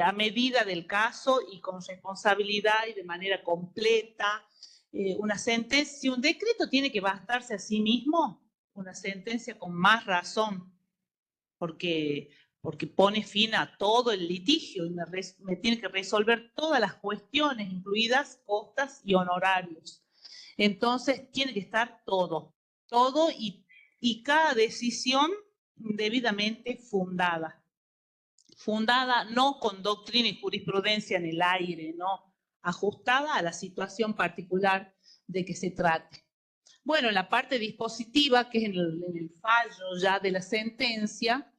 a medida del caso y con responsabilidad y de manera completa. Una sentencia, si un decreto tiene que bastarse a sí mismo, una sentencia con más razón, porque pone fin a todo el litigio y me tiene que resolver todas las cuestiones, incluidas costas y honorarios. Entonces tiene que estar todo y cada decisión debidamente fundada no con doctrina y jurisprudencia en el aire, no, ajustada a la situación particular de que se trate. Bueno, en la parte dispositiva, que es en el fallo ya de la sentencia,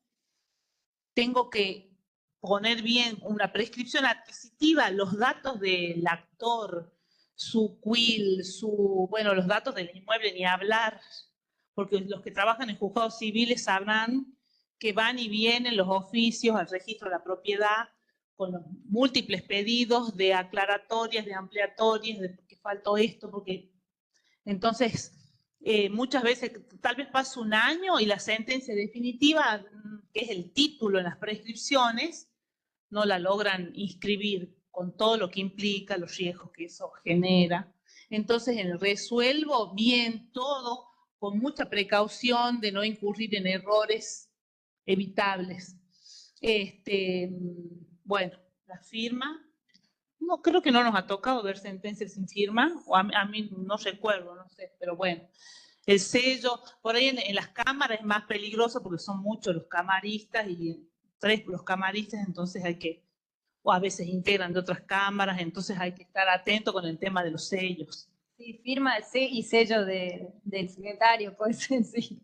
tengo que poner bien una prescripción adquisitiva, los datos del actor, su quill, bueno, los datos del inmueble, ni hablar, porque los que trabajan en juzgados civiles sabrán que van y vienen los oficios al registro de la propiedad con los múltiples pedidos de aclaratorias, de ampliatorias, de por qué faltó esto, porque entonces muchas veces tal vez pasa un año y la sentencia definitiva, que es el título en las prescripciones, no la logran inscribir con todo lo que implica, los riesgos que eso genera. Entonces resuelvo bien todo con mucha precaución de no incurrir en errores evitables. Bueno, la firma. No, creo que no nos ha tocado ver sentencias sin firma, o a mí no recuerdo, no sé, pero bueno. El sello, por ahí en las cámaras es más peligroso porque son muchos los camaristas y 3 los camaristas, entonces hay que, o a veces integran de otras cámaras, entonces hay que estar atento con el tema de los sellos. Sí, firma y sello del secretario, puede ser, sí.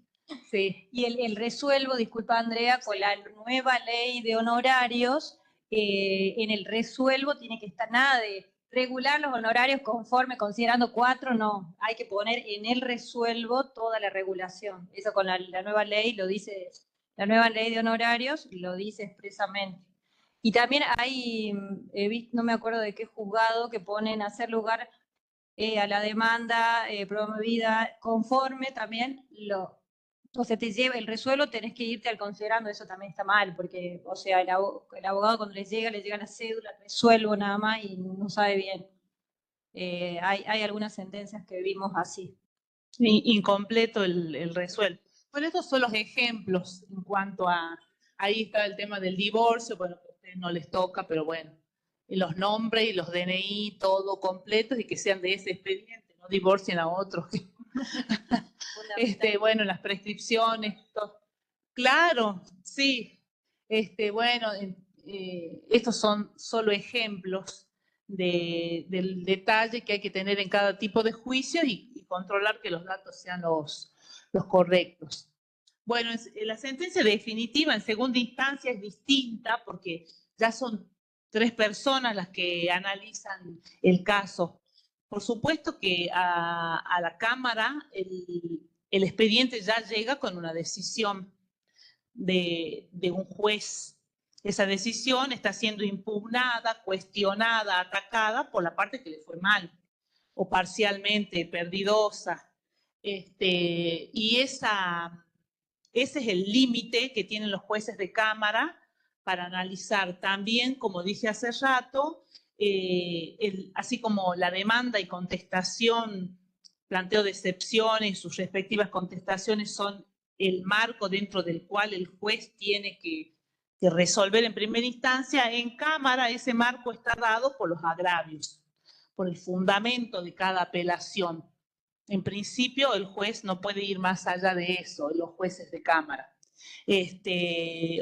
Sí. Y el resuelvo, disculpa Andrea, con la nueva ley de honorarios, en el resuelvo tiene que estar nada de regular los honorarios conforme, considerando 4, no. Hay que poner en el resuelvo toda la regulación. Eso con la nueva ley lo dice, la nueva ley de honorarios lo dice expresamente. Y también hay, no me acuerdo de qué juzgado, que ponen hacer lugar a la demanda promovida conforme también o sea, te lleva el resuelvo, tenés que irte al considerando, eso también está mal, porque, o sea, el abogado cuando le llega la cédula, el resuelvo nada más y no sabe bien. Hay algunas sentencias que vimos así. Incompleto el resuelvo. Bueno, estos son los ejemplos en cuanto a, ahí está el tema del divorcio, bueno, que a ustedes no les toca, pero bueno, y los nombres y los DNI, todo completos y que sean de ese expediente, no divorcien a otros. Bueno, las prescripciones, todo. Claro, sí. Bueno, estos son solo ejemplos del detalle que hay que tener en cada tipo de juicio y controlar que los datos sean los correctos. Bueno, la sentencia definitiva en segunda instancia es distinta porque ya son 3 personas las que analizan el caso. Por supuesto que a la Cámara el expediente ya llega con una decisión de un juez. Esa decisión está siendo impugnada, cuestionada, atacada por la parte que le fue mal o parcialmente perdidosa. Y ese es el límite que tienen los jueces de Cámara para analizar también, como dije hace rato, así como la demanda y contestación, planteo de excepciones y sus respectivas contestaciones son el marco dentro del cual el juez tiene que resolver en primera instancia, en Cámara ese marco está dado por los agravios, por el fundamento de cada apelación. En principio, el juez no puede ir más allá de eso, los jueces de Cámara.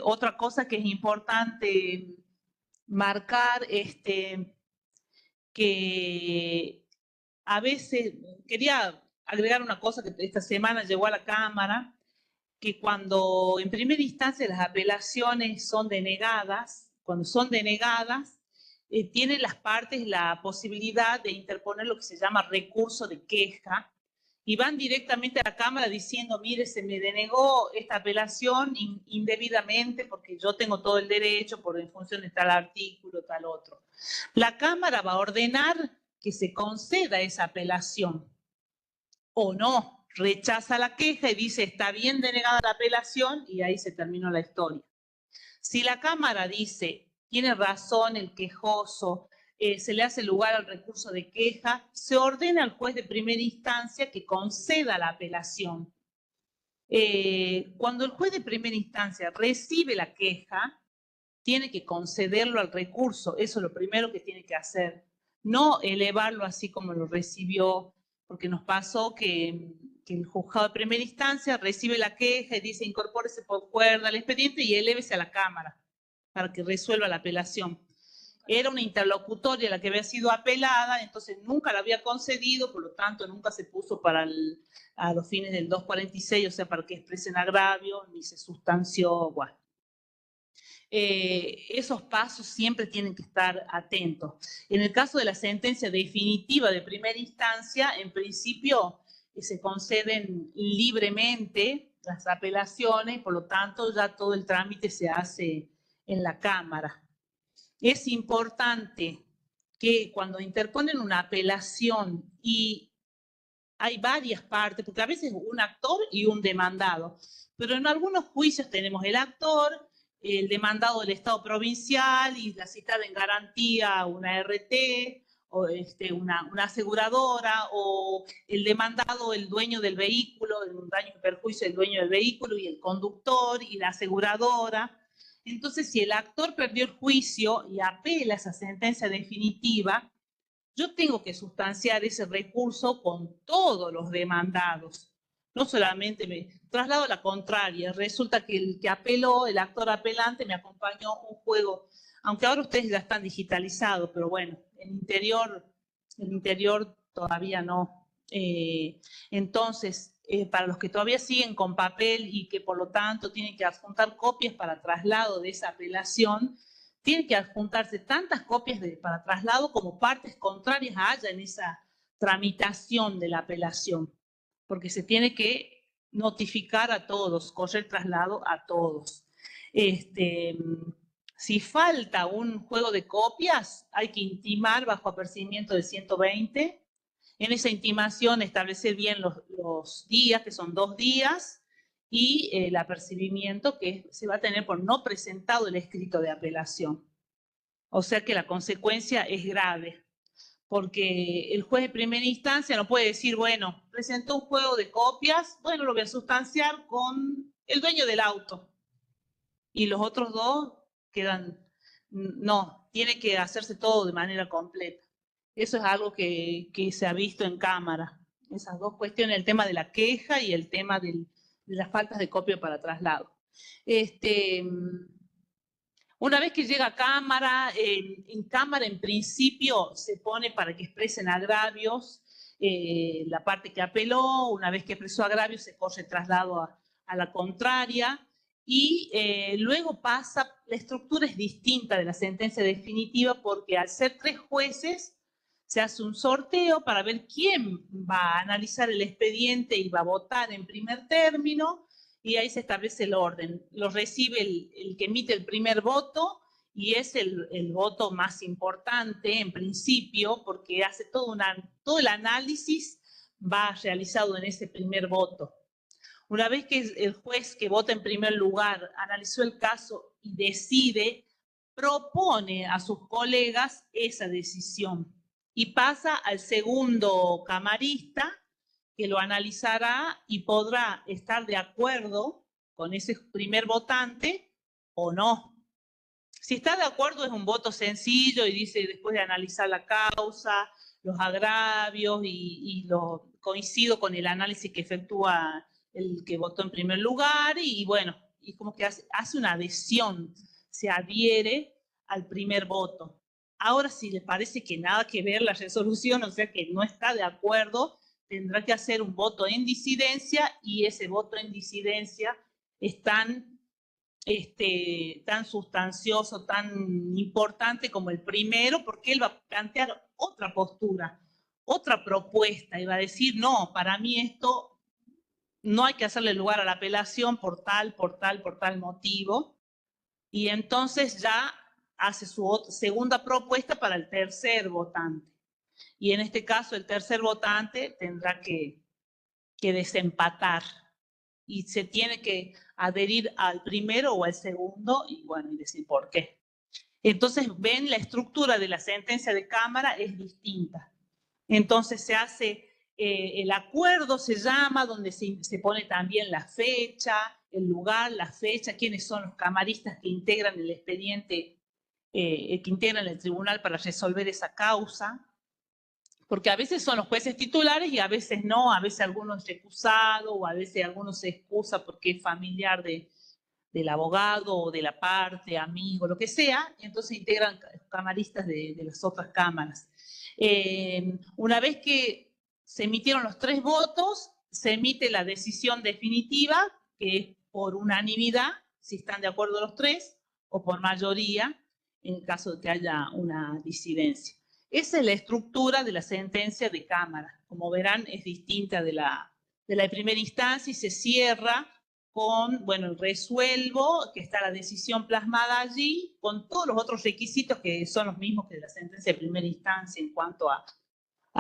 Otra cosa que es importante marcar, que a veces, quería agregar una cosa que esta semana llegó a la Cámara, que cuando en primera instancia las apelaciones son denegadas, cuando son denegadas, tienen las partes la posibilidad de interponer lo que se llama recurso de queja, y van directamente a la Cámara diciendo, mire, se me denegó esta apelación indebidamente porque yo tengo todo el derecho en función de tal artículo, tal otro. La Cámara va a ordenar que se conceda esa apelación o no, rechaza la queja y dice, está bien denegada la apelación y ahí se terminó la historia. Si la Cámara dice, tiene razón el quejoso, se le hace lugar al recurso de queja, se ordena al juez de primera instancia que conceda la apelación. Cuando el juez de primera instancia recibe la queja, tiene que concederlo al recurso, eso es lo primero que tiene que hacer, no elevarlo así como lo recibió, porque nos pasó que el juzgado de primera instancia recibe la queja y dice incorpórese por cuerda al expediente y elévese a la Cámara para que resuelva la apelación. Era una interlocutoria la que había sido apelada, entonces nunca la había concedido, por lo tanto nunca se puso a los fines del 246, o sea, para que expresen agravio, ni se sustanció, bueno. Esos pasos siempre tienen que estar atentos. En el caso de la sentencia definitiva de primera instancia, en principio se conceden libremente las apelaciones, por lo tanto ya todo el trámite se hace en la Cámara. Es importante que cuando interponen una apelación y hay varias partes, porque a veces un actor y un demandado, pero en algunos juicios tenemos el actor, el demandado del Estado provincial y la citada en garantía una RT o una aseguradora, o el demandado, el dueño del vehículo, un daño y perjuicio del dueño del vehículo y el conductor y la aseguradora. Entonces, si el actor perdió el juicio y apela a esa sentencia definitiva, yo tengo que sustanciar ese recurso con todos los demandados. No solamente me traslado a la contraria. Resulta que el que apeló, el actor apelante, me acompañó un juego, aunque ahora ustedes ya están digitalizados, pero bueno, en el interior todavía no. Entonces, para los que todavía siguen con papel y que por lo tanto tienen que adjuntar copias para traslado de esa apelación, tienen que adjuntarse tantas copias para traslado como partes contrarias haya en esa tramitación de la apelación, porque se tiene que notificar a todos, correr traslado a todos. Si falta un juego de copias, hay que intimar bajo apercibimiento del 120. En esa intimación establecer bien los días, que son 2 días, y el apercibimiento que se va a tener por no presentado el escrito de apelación. O sea que la consecuencia es grave, porque el juez de primera instancia no puede decir, bueno, presentó un juego de copias, bueno, lo voy a sustanciar con el dueño del auto. Y los otros dos quedan, no, tiene que hacerse todo de manera completa. Eso es algo que se ha visto en cámara. Esas dos cuestiones, el tema de la queja y el tema de las faltas de copia para traslado. Una vez que llega a cámara, en cámara en principio se pone para que expresen agravios, la parte que apeló, una vez que expresó agravios se corre traslado a la contraria y luego pasa, la estructura es distinta de la sentencia definitiva porque al ser 3 jueces se hace un sorteo para ver quién va a analizar el expediente y va a votar en primer término. Y ahí se establece el orden. Lo recibe el que emite el primer voto y es el voto más importante en principio porque hace todo el análisis va realizado en ese primer voto. Una vez que el juez que vota en primer lugar analizó el caso y decide, propone a sus colegas esa decisión y pasa al segundo camarista que lo analizará y podrá estar de acuerdo con ese primer votante o no. Si está de acuerdo es un voto sencillo y dice después de analizar la causa, los agravios y lo coincido con el análisis que efectúa el que votó en primer lugar y bueno, y como que hace una adhesión, se adhiere al primer voto. Ahora si le parece que nada que ver la resolución, o sea que no está de acuerdo, tendrá que hacer un voto en disidencia y ese voto en disidencia es tan sustancioso, tan importante como el primero, porque él va a plantear otra postura, otra propuesta, y va a decir, no, para mí esto no hay que hacerle lugar a la apelación por tal motivo, y entonces ya hace su segunda propuesta para el tercer votante. Y en este caso el tercer votante tendrá que desempatar y se tiene que adherir al primero o al segundo y bueno, y decir por qué. Entonces, ven, la estructura de la sentencia de cámara es distinta. Entonces se hace el acuerdo, se llama, donde se pone también la fecha, el lugar, la fecha, quiénes son los camaristas que integran el expediente, que integran el tribunal para resolver esa causa. Porque a veces son los jueces titulares y a veces no, a veces alguno es recusado o a veces alguno se excusa porque es familiar del abogado o de la parte, amigo, lo que sea, y entonces integran camaristas de las otras cámaras. Una vez que se emitieron los 3 votos, se emite la decisión definitiva, que es por unanimidad, si están de acuerdo los 3, o por mayoría, en el caso de que haya una disidencia. Esa es la estructura de la sentencia de cámara. Como verán, es distinta de la primera instancia y se cierra con, bueno, el resuelvo, que está la decisión plasmada allí, con todos los otros requisitos que son los mismos que de la sentencia de primera instancia en cuanto a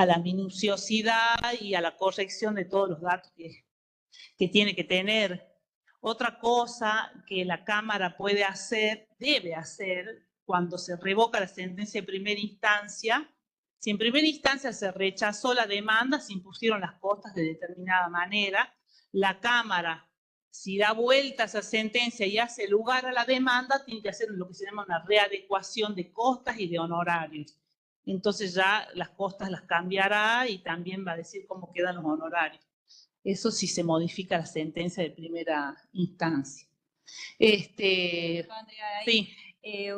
la minuciosidad y a la corrección de todos los datos que tiene que tener. Otra cosa que la Cámara puede hacer, debe hacer, cuando se revoca la sentencia de primera instancia, si en primera instancia se rechazó la demanda, se impusieron las costas de determinada manera, la Cámara, si da vuelta a esa sentencia y hace lugar a la demanda, tiene que hacer lo que se llama una readecuación de costas y de honorarios. Entonces ya las costas las cambiará y también va a decir cómo quedan los honorarios. Eso sí se modifica la sentencia de primera instancia. Andrea, Sí.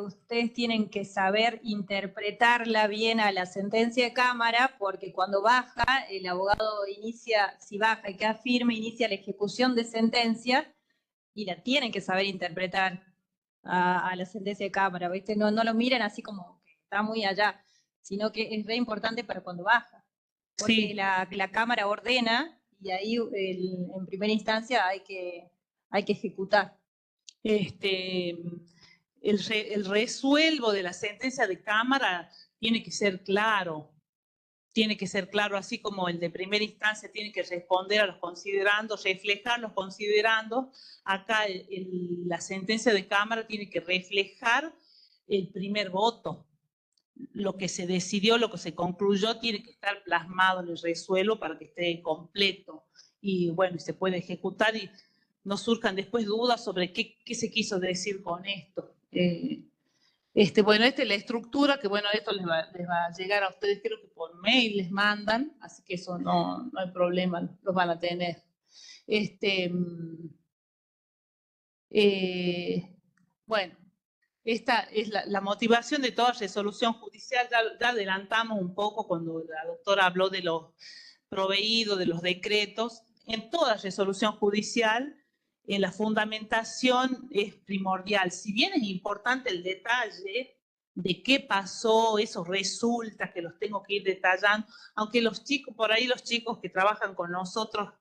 Ustedes tienen que saber interpretarla bien a la sentencia de cámara, porque cuando baja, el abogado inicia, si baja y queda firme, inicia la ejecución de sentencia y la tienen que saber interpretar a la sentencia de cámara, ¿viste? No lo miren así como que está muy allá, sino que es re importante para cuando baja, porque Sí. la cámara ordena y ahí en primera instancia hay que ejecutar. El resuelvo de la sentencia de cámara tiene que ser claro. tiene que ser claro, así como el de primera instancia tiene que responder a los considerandos, reflejar los considerandos. Acá la sentencia de Cámara tiene que reflejar el primer voto. Lo que se decidió, lo que se concluyó, tiene que estar plasmado en el resuelvo para que esté completo. Y bueno, se puede ejecutar y no surjan después dudas sobre qué se quiso decir con esto. Bueno, esta es la estructura, que bueno, esto les va a llegar a ustedes, creo que por mail les mandan, así que eso no hay problema, los van a tener. Bueno, esta es la motivación de toda resolución judicial. Ya adelantamos un poco cuando la doctora habló de los proveídos, de los decretos. En toda resolución judicial, la fundamentación es primordial. Si bien es importante el detalle de qué pasó, eso resulta que los tengo que ir detallando, aunque los chicos, por ahí los chicos que trabajan con nosotros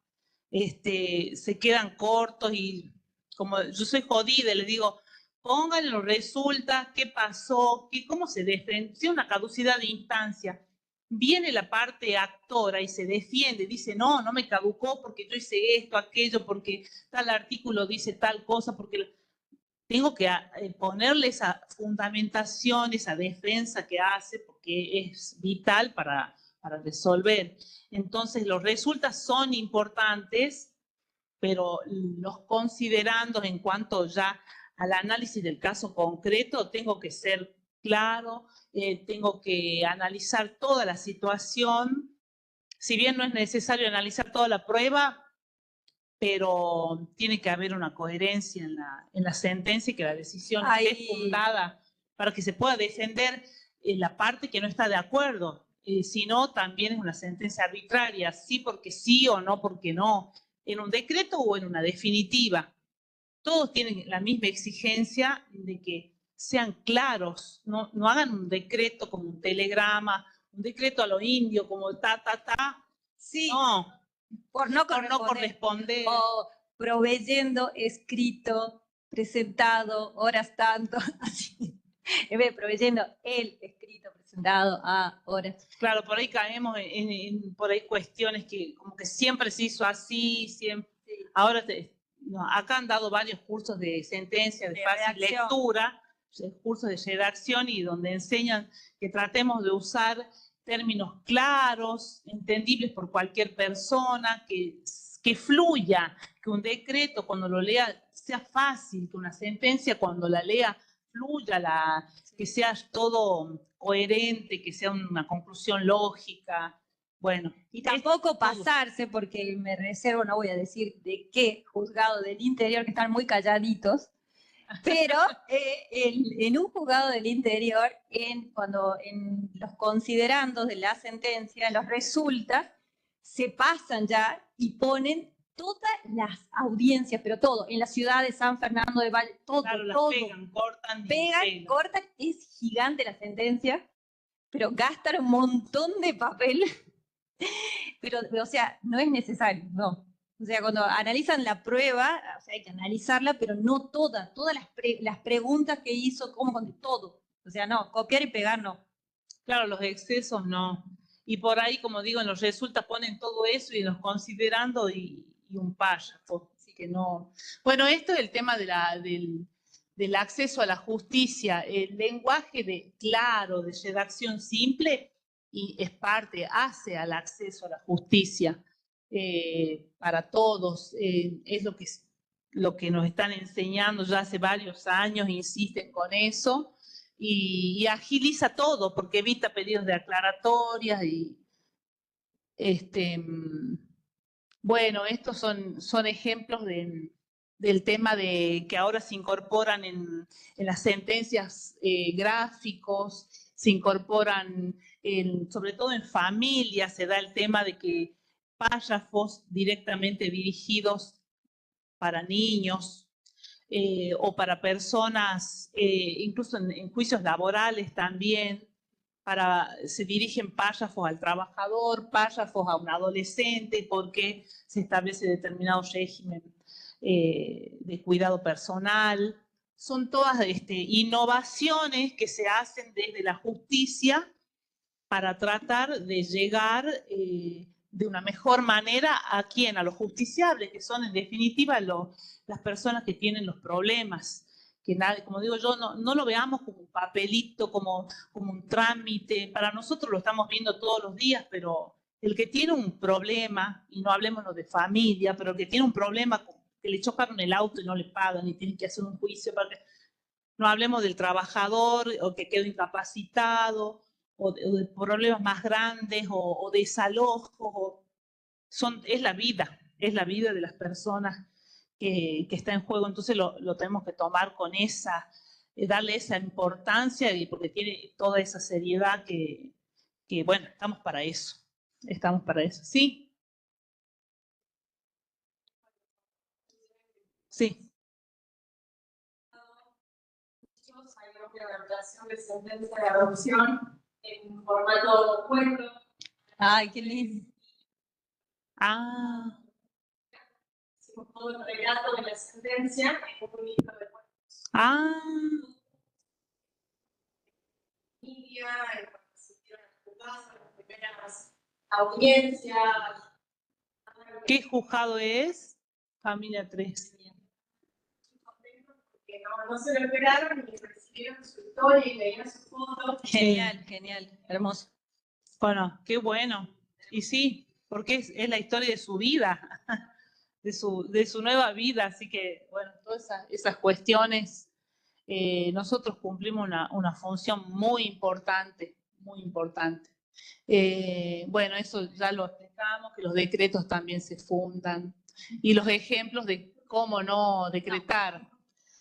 se quedan cortos y como yo soy jodida, les digo, pónganlo, resulta, qué pasó, cómo se defiende, si una caducidad de instancia. Viene la parte actora y se defiende, dice, no me caducó porque yo hice esto, aquello, porque tal artículo dice tal cosa, porque tengo que ponerle esa fundamentación, esa defensa que hace, porque es vital para resolver. Entonces, los resultados son importantes, pero los considerandos en cuanto ya al análisis del caso concreto, tengo que ser claro, tengo que analizar toda la situación. Si bien no es necesario analizar toda la prueba, pero tiene que haber una coherencia en la sentencia y que la decisión esté fundada para que se pueda defender la parte que no está de acuerdo. Si no, también es una sentencia arbitraria, sí porque sí o no porque no, en un decreto o en una definitiva. Todos tienen la misma exigencia de que sean claros, no hagan un decreto como un telegrama, un decreto a lo indio, como Sí. No, por no corresponder. O proveyendo, escrito, presentado, horas tanto, así. En vez de proveyendo el escrito, presentado a horas. Claro, por ahí caemos por ahí cuestiones que como que siempre se hizo así, siempre. Sí. Ahora acá han dado varios cursos de sentencia, de fácil lectura, cursos de redacción y donde enseñan que tratemos de usar términos claros, entendibles por cualquier persona, que fluya, que un decreto cuando lo lea sea fácil, que una sentencia cuando la lea fluya, que sea todo coherente, que sea una conclusión lógica. Bueno. Y tampoco pasarse, porque me reservo, no voy a decir de qué juzgado del interior, que están muy calladitos, pero en un juzgado del interior, cuando en los considerandos de la sentencia, los resulta, se pasan ya y ponen todas las audiencias, pero todo, en la ciudad de San Fernando de Valle, todo, claro, todo. Cortan, es gigante la sentencia, pero gastan un montón de papel, pero, o sea, no es necesario, no. O sea, cuando analizan la prueba, o sea, hay que analizarla, pero no todas las preguntas que hizo, cómo contestó, todo. O sea, no, copiar y pegar no. Claro, los excesos no. Y por ahí, como digo, en los resultados ponen todo eso y los considerando y un párrafo. Así que no. Bueno, esto es el tema del acceso a la justicia. El lenguaje claro, de redacción simple, y es parte, hace al acceso a la justicia para todos. Es lo que nos están enseñando ya hace varios años, insisten con eso. Y agiliza todo porque evita pedidos de aclaratorias y bueno, estos son ejemplos del tema de que ahora se incorporan en las sentencias gráficos, se incorporan sobre todo en familias, se da el tema de que párrafos directamente dirigidos para niños, o para personas, incluso en juicios laborales también, se dirigen párrafos al trabajador, párrafos a un adolescente, porque se establece determinado régimen de cuidado personal. Son todas innovaciones que se hacen desde la justicia para tratar de llegar de una mejor manera ¿a quién? A los justiciables, que son en definitiva las personas que tienen los problemas. Que nadie, como digo yo, no lo veamos como un papelito, como un trámite. Para nosotros lo estamos viendo todos los días, pero el que tiene un problema, y no hablemos de familia, pero el que tiene un problema, que le chocaron el auto y no le pagan y tienen que hacer un juicio para que... No hablemos del trabajador o que quedó incapacitado o de problemas más grandes o desalojos. Es la vida de las personas que está en juego. Entonces lo tenemos que tomar con darle esa importancia porque tiene toda esa seriedad que bueno, estamos para eso. Estamos para eso. ¿Sí? Sí. Hay una adaptación de sentencia de adopción en formato cuento. Ay, qué lindo. Hicimos todo el relato de la sentencia en un libro de cuentos. Cuando asistieron a tu casa, las primeras audiencias. ¿Qué juzgado es? Familia 3. Porque no se lo esperaron y recibieron su historia y veían su foto. Genial, genial, hermoso. Bueno, qué bueno. Y sí, porque es la historia de su vida, de su nueva vida. Así que, bueno, todas esas cuestiones, nosotros cumplimos una función muy importante, muy importante. Bueno, eso ya lo explicamos, que los decretos también se fundan. Y los ejemplos de cómo no decretar.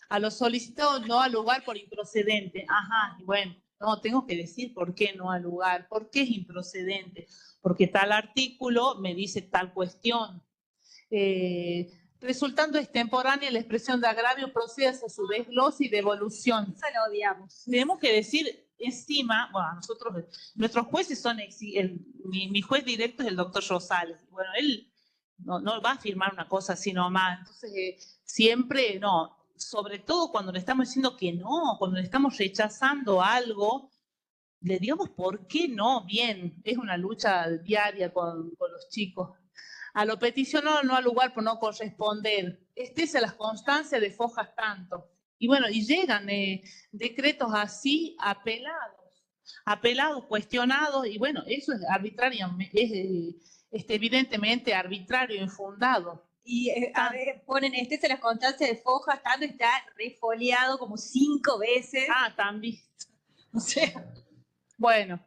A los solicitados no al lugar por improcedente. Ajá, y bueno, no, tengo que decir por qué no al lugar. ¿Por qué es improcedente? Porque tal artículo me dice tal cuestión. Resultando extemporánea la expresión de agravio, procede a su desglose y devolución. Eso lo odiamos. Tenemos que decir encima, bueno, nosotros, nuestros jueces son, mi juez directo es el doctor Rosales. Bueno, él no va a firmar una cosa así nomás. Entonces, siempre no. Sobre todo cuando le estamos diciendo que no, cuando le estamos rechazando algo, le digamos por qué no, bien, es una lucha diaria con los chicos. A lo peticionado no al lugar por no corresponder, estése las constancias de fojas tanto. Y bueno, y llegan decretos así apelados, cuestionados, y bueno, eso es arbitrario, es evidentemente arbitrario, infundado. Y a ver, ponen se las constancias de fojas, tanto está refoliado como 5 veces. También. O sea, bueno,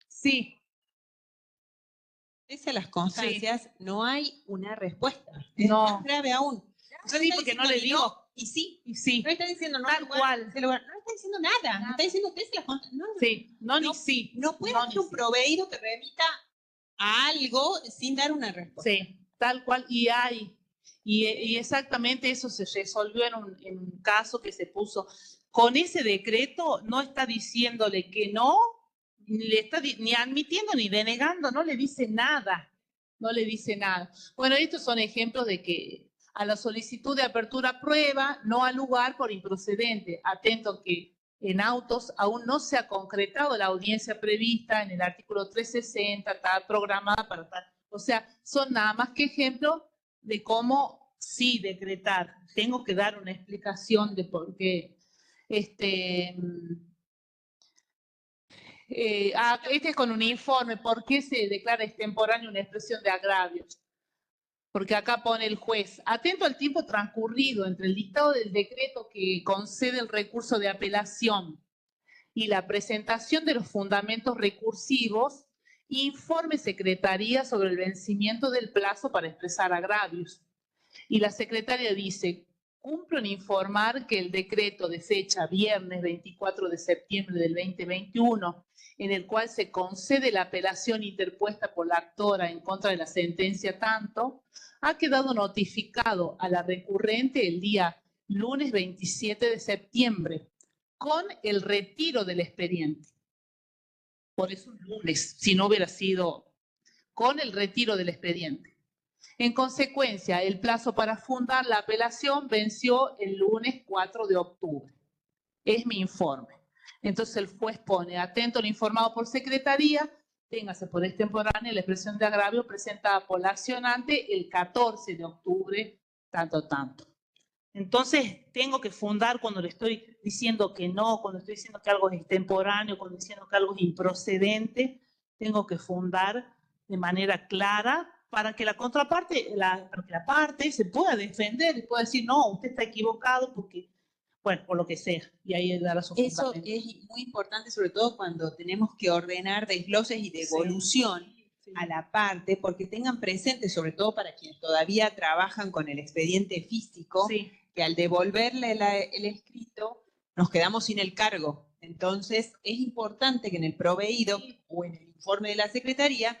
sí. Pese a las constancias, no hay una respuesta. No. Es más grave aún. Sí, porque no le digo. No, y sí. No está diciendo no. Tal cual. No está diciendo nada. No está diciendo usted se las constancias. No, sí, ni sí. No puede haber un proveído que remita a algo sin dar una respuesta. Sí, tal cual. Y exactamente eso se resolvió en un caso que se puso. Con ese decreto no está diciéndole que no, le está ni admitiendo ni denegando, no le dice nada. No le dice nada. Bueno, estos son ejemplos de que a la solicitud de apertura a prueba, no al lugar por improcedente. Atento que en autos aún no se ha concretado la audiencia prevista en el artículo 360, está programada para tal. O sea, son nada más que ejemplos de cómo sí decretar. Tengo que dar una explicación de por qué. Este es con un informe. ¿Por qué se declara extemporánea una expresión de agravios? Porque acá pone el juez, atento al tiempo transcurrido entre el dictado del decreto que concede el recurso de apelación y la presentación de los fundamentos recursivos, informe Secretaría sobre el vencimiento del plazo para expresar agravios. Y la Secretaría dice, cumplo en informar que el decreto de fecha viernes 24 de septiembre del 2021, en el cual se concede la apelación interpuesta por la actora en contra de la sentencia tanto, ha quedado notificado a la recurrente el día lunes 27 de septiembre, con el retiro del expediente. Por eso lunes, si no hubiera sido con el retiro del expediente. En consecuencia, el plazo para fundar la apelación venció el lunes 4 de octubre. Es mi informe. Entonces el juez pone, atento al informado por secretaría, téngase por extemporánea la expresión de agravio presentada por la accionante el 14 de octubre, tanto. Entonces tengo que fundar cuando le estoy diciendo que no, cuando estoy diciendo que algo es extemporáneo, cuando estoy diciendo que algo es improcedente, tengo que fundar de manera clara para que la contraparte, para que la parte se pueda defender y pueda decir, no, usted está equivocado porque, bueno, por lo que sea, y ahí dará su Eso fundamento. es muy importante, sobre todo cuando tenemos que ordenar desgloses y devolución a la parte, porque tengan presente, sobre todo para quienes todavía trabajan con el expediente físico, Sí. que al devolverle el escrito nos quedamos sin el cargo. Entonces es importante que en el proveído o en el informe de la Secretaría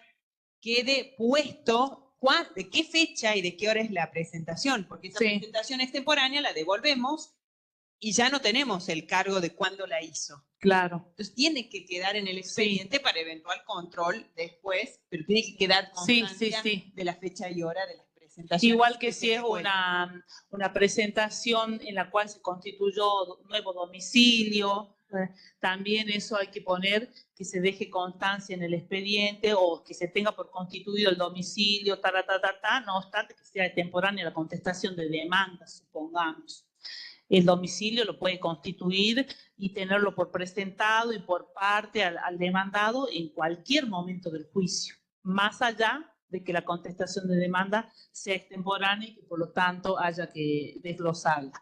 quede puesto de qué fecha y de qué hora es la presentación, porque esa presentación extemporánea la devolvemos y ya no tenemos el cargo de cuándo la hizo. Claro. Entonces tiene que quedar en el expediente para eventual control después, pero tiene que quedar constancia de la fecha y hora de las presentaciones. Igual que si es una presentación en la cual se constituyó nuevo domicilio, también eso hay que poner que se deje constancia en el expediente o que se tenga por constituido el domicilio, no obstante que sea temporánea la contestación de demanda, supongamos. El domicilio lo puede constituir y tenerlo por presentado y por parte al demandado en cualquier momento del juicio, más allá de que la contestación de demanda sea extemporánea y que por lo tanto haya que desglosarla.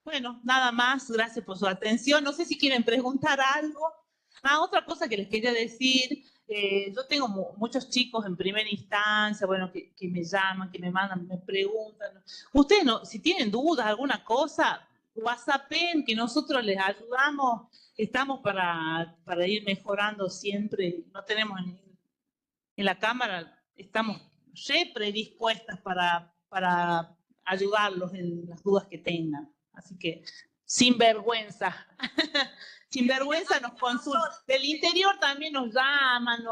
Bueno, nada más, gracias por su atención. No sé si quieren preguntar algo. Otra cosa que les quería decir, yo tengo muchos chicos en primera instancia, bueno, que me llaman, que me mandan, me preguntan. Ustedes, si tienen dudas, alguna cosa, WhatsAppen, que nosotros les ayudamos, estamos para ir mejorando siempre. No tenemos en la Cámara, estamos predispuestas para ayudarlos en las dudas que tengan. Así que, sin vergüenza. Sin vergüenza nos consultan. Del interior también nos llaman.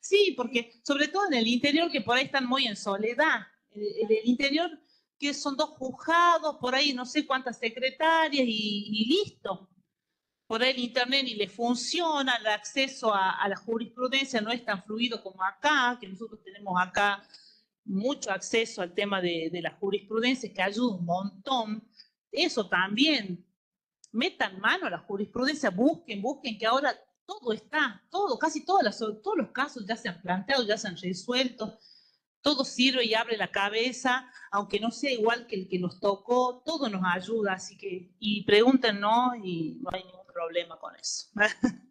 Sí, porque sobre todo en el interior, que por ahí están muy en soledad. En el interior, que son 2 juzgados, por ahí no sé cuántas secretarias y listo. Por ahí el internet ni le funciona, el acceso a la jurisprudencia no es tan fluido como acá, que nosotros tenemos acá mucho acceso al tema de la jurisprudencia, que ayuda un montón. Eso también, metan mano a la jurisprudencia, busquen, que ahora todo está, casi todos los casos ya se han planteado, ya se han resuelto, todo sirve y abre la cabeza, aunque no sea igual que el que nos tocó, todo nos ayuda, así que, y pregúntenos y no hay ningún problema con eso.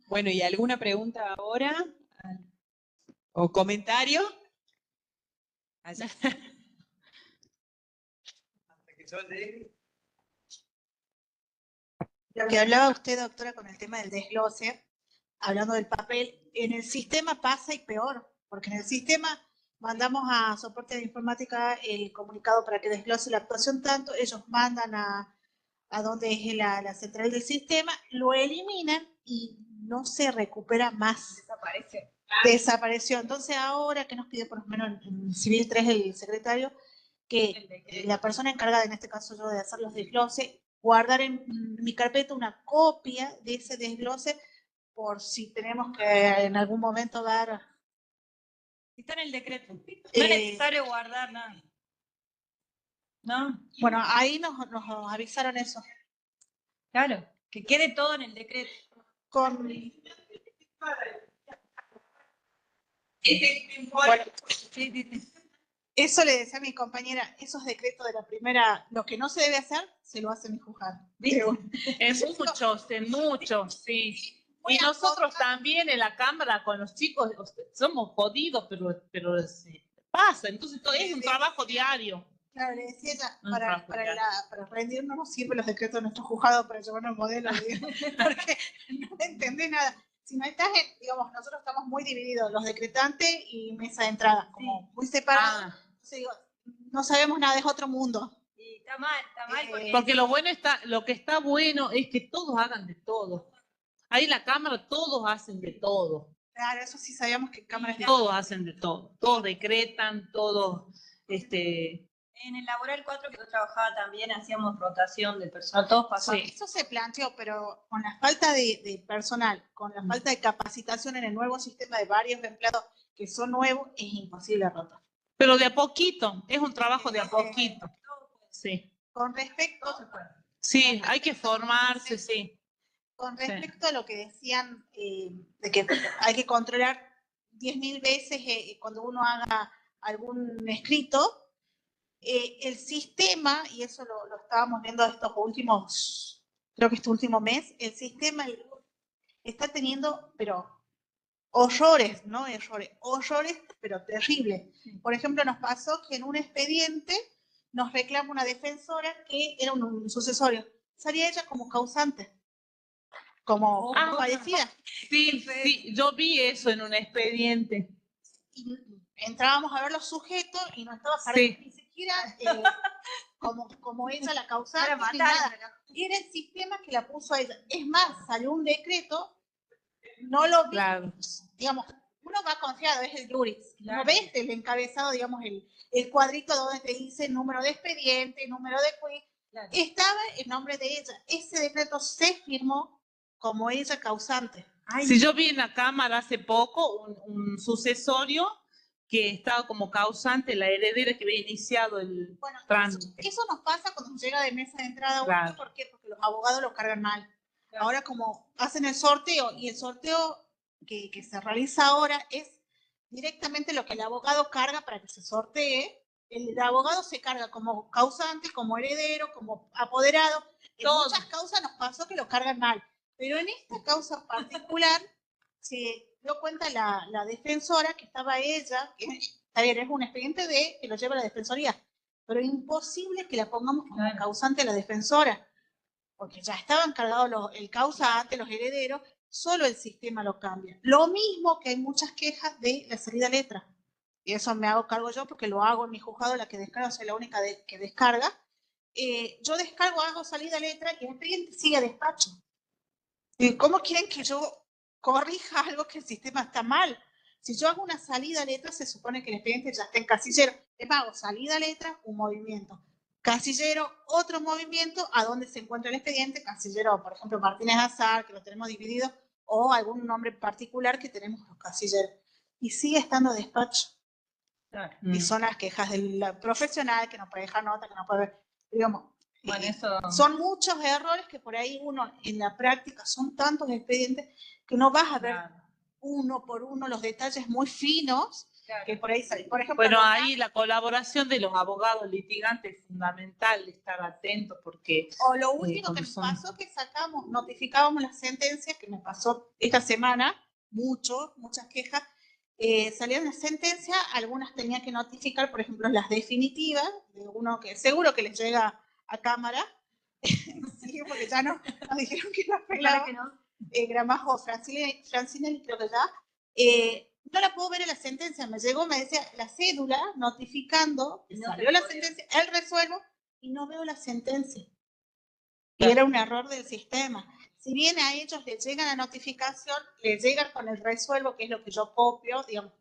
Bueno, ¿y alguna pregunta ahora? ¿O comentario? Allá. Lo que hablaba usted, doctora, con el tema del desglose, hablando del papel, en el sistema pasa y peor, porque en el sistema mandamos a soporte de informática el comunicado para que desglose la actuación tanto, ellos mandan a donde es la central del sistema, lo eliminan y no se recupera más. Desapareció. Entonces ahora que nos pide por lo menos en Civil 3 el secretario, que la persona encargada, en este caso yo, de hacer los desgloses, guardar en mi carpeta una copia de ese desglose por si tenemos que en algún momento dar... Está en el decreto. No es necesario guardar nada. ¿No? Bueno, ahí nos avisaron eso. Claro, que quede todo en el decreto. Con... Bueno, eso le decía a mi compañera, esos decretos de la primera, lo que no se debe hacer, se lo hace mi juzgado. En muchos, sí. Y nosotros también en la Cámara con los chicos somos jodidos, pero pasa. Entonces es un trabajo diario. Claro, le decía ella, para rendir no nos sirven los decretos de nuestro juzgado para llevarnos el modelo, porque no entendés nada. Si no estás, digamos, nosotros estamos muy divididos, los decretantes y mesa de entrada, como muy separados. Entonces digo, no sabemos nada, es otro mundo. Y está mal. Porque lo que está bueno es que todos hagan de todo. Ahí en la Cámara todos hacen de todo. Claro, eso sí sabíamos que cámaras de... Todos hacen de todo. Todos decretan, todos... En el laboral 4 que yo trabajaba también hacíamos rotación de personal, todos pasaban. Sí. Eso se planteó, pero con la falta de personal, con la falta de capacitación en el nuevo sistema de varios empleados que son nuevos, es imposible rotar. Pero de a poquito, es un trabajo de a poquito. Sí, Con respecto, sí, hay que formarse, sí. con respecto a lo que decían de que hay que controlar 10.000 veces cuando uno haga algún escrito, el sistema, y eso lo estábamos viendo estos últimos, creo que este último mes, el sistema está teniendo, pero horrores, ¿no? Horrores, pero terribles. Por ejemplo, nos pasó que en un expediente nos reclama una defensora que era un sucesorio. Salía ella como causante, como fallecida. Sí, sí, yo vi eso en un expediente. Y entrábamos a ver los sujetos y no estaba Sí. ni siquiera como ella la causante Para ni matar, nada. Y era el sistema que la puso a ella. Es más, salió un decreto, no lo vi, Claro. digamos, uno va confiado, es el juris. Claro. No ves el encabezado, digamos, el cuadrito donde te dice número de expediente, número de juez. Claro. Estaba el nombre de ella. Ese decreto se firmó como ella causante. Si yo vi en la Cámara hace poco un sucesorio que estaba como causante, la heredera que había iniciado el Bueno, trámite. eso nos pasa cuando nos llega de mesa de entrada. Claro. ¿Por qué? Porque los abogados lo cargan mal. Claro. Ahora como hacen el sorteo, y el sorteo que se realiza ahora es directamente lo que el abogado carga para que se sortee. El abogado se carga como causante, como heredero, como apoderado. En Todo. muchas causas nos pasó que lo cargan mal, pero en esta causa particular se dio cuenta la defensora que estaba ella, que está bien, es un expediente que lo lleva la defensoría, pero imposible que la pongamos como Claro. causante a la defensora, porque ya estaban cargados el causante, los herederos, solo el sistema lo cambia. Lo mismo que hay muchas quejas de la salida a letra, y eso me hago cargo yo porque lo hago en mi juzgado, la que descarga, soy la única que descarga. Yo descargo, hago salida a letra y el expediente sigue a despacho. ¿Cómo quieren que yo corrija algo que el sistema está mal? Si yo hago una salida a letra, se supone que el expediente ya está en casillero. Le hago salida a letra, un movimiento. Casillero, otro movimiento, a dónde se encuentra el expediente. Casillero, por ejemplo, Martínez Azar, que lo tenemos dividido, o algún nombre particular que tenemos los casilleros. Y sigue estando a despacho. Claro. Y son las quejas del profesional, que no puede dejar nota, que no puede ver. Digamos, Bueno, eso. son muchos errores que por ahí uno en la práctica son tantos expedientes que no vas a ver uno por uno los detalles muy finos que por ahí salen. Por ejemplo, Bueno, ahí la colaboración de los abogados litigantes es fundamental, estar atentos porque... o lo último que nos pasó que sacamos, notificábamos las sentencias, que me pasó esta semana, muchas quejas, salían las sentencias, algunas tenía que notificar, por ejemplo, las definitivas, de uno que seguro que les llega a cámara, sí, porque ya nos dijeron que la pelaba, Gramajo, Francine, creo que ya, no la puedo ver en la sentencia, me llegó, me decía la cédula notificando, salió la sentencia, él resuelvo, y no veo la sentencia. Y era un error del sistema. Si bien a ellos les llega la notificación, les llega con el resuelvo, que es lo que yo copio, digamos,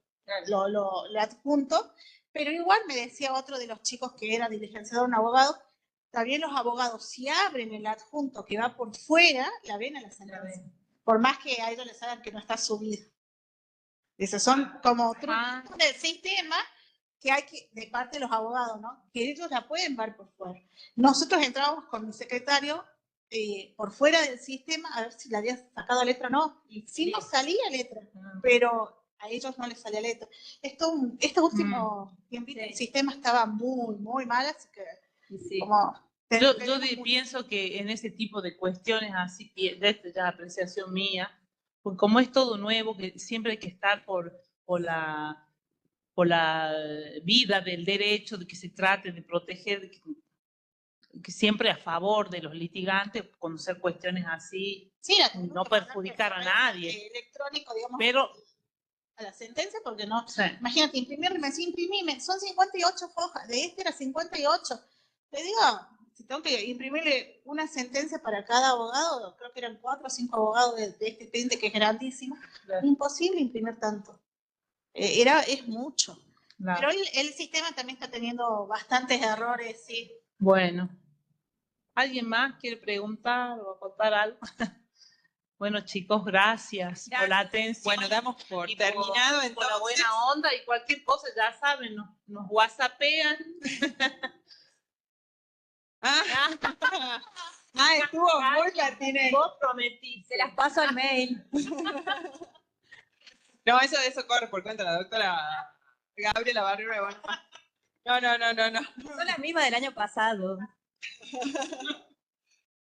lo adjunto, pero igual me decía otro de los chicos que era diligenciado, un abogado, también los abogados, si abren el adjunto que va por fuera, la ven a la sentencia. Por más que a ellos les hagan que no está subido. Esos son como trucos del sistema que hay que, de parte de los abogados, ¿no? Que ellos la pueden ver por fuera. Nosotros entrábamos con mi secretario por fuera del sistema a ver si la había sacado letra o no. Y sí nos salía letra, pero a ellos no les salía letra. Este último tiempo el sistema estaba muy mal, así que como... Yo pienso que en ese tipo de cuestiones así, de esto ya es apreciación mía, pues como es todo nuevo, que siempre hay que estar por la vida del derecho, de que se trate de proteger, que siempre a favor de los litigantes, conocer cuestiones así, sí, no perjudicar a nadie. Electrónico, digamos, pero a la sentencia, porque no, sí. Imagínate, imprimirme, son 58 hojas, de este era 58. Le digo, si tengo que imprimirle una sentencia para cada abogado, creo que eran 4 o 5 abogados de este expediente que es grandísimo, imposible imprimir tanto. Es mucho. Claro. Pero el sistema también está teniendo bastantes errores, sí. Bueno. ¿Alguien más quiere preguntar o contar algo? Bueno, chicos, gracias por la atención. Bueno, damos por y terminado por entonces. la buena onda y cualquier cosa, ya saben, nos whatsappean. Estuvo muy pertinente. Vos prometiste. Se las paso al mail. No, eso corre por cuenta de la doctora Gabriela Barrero. No. Son las mismas del año pasado.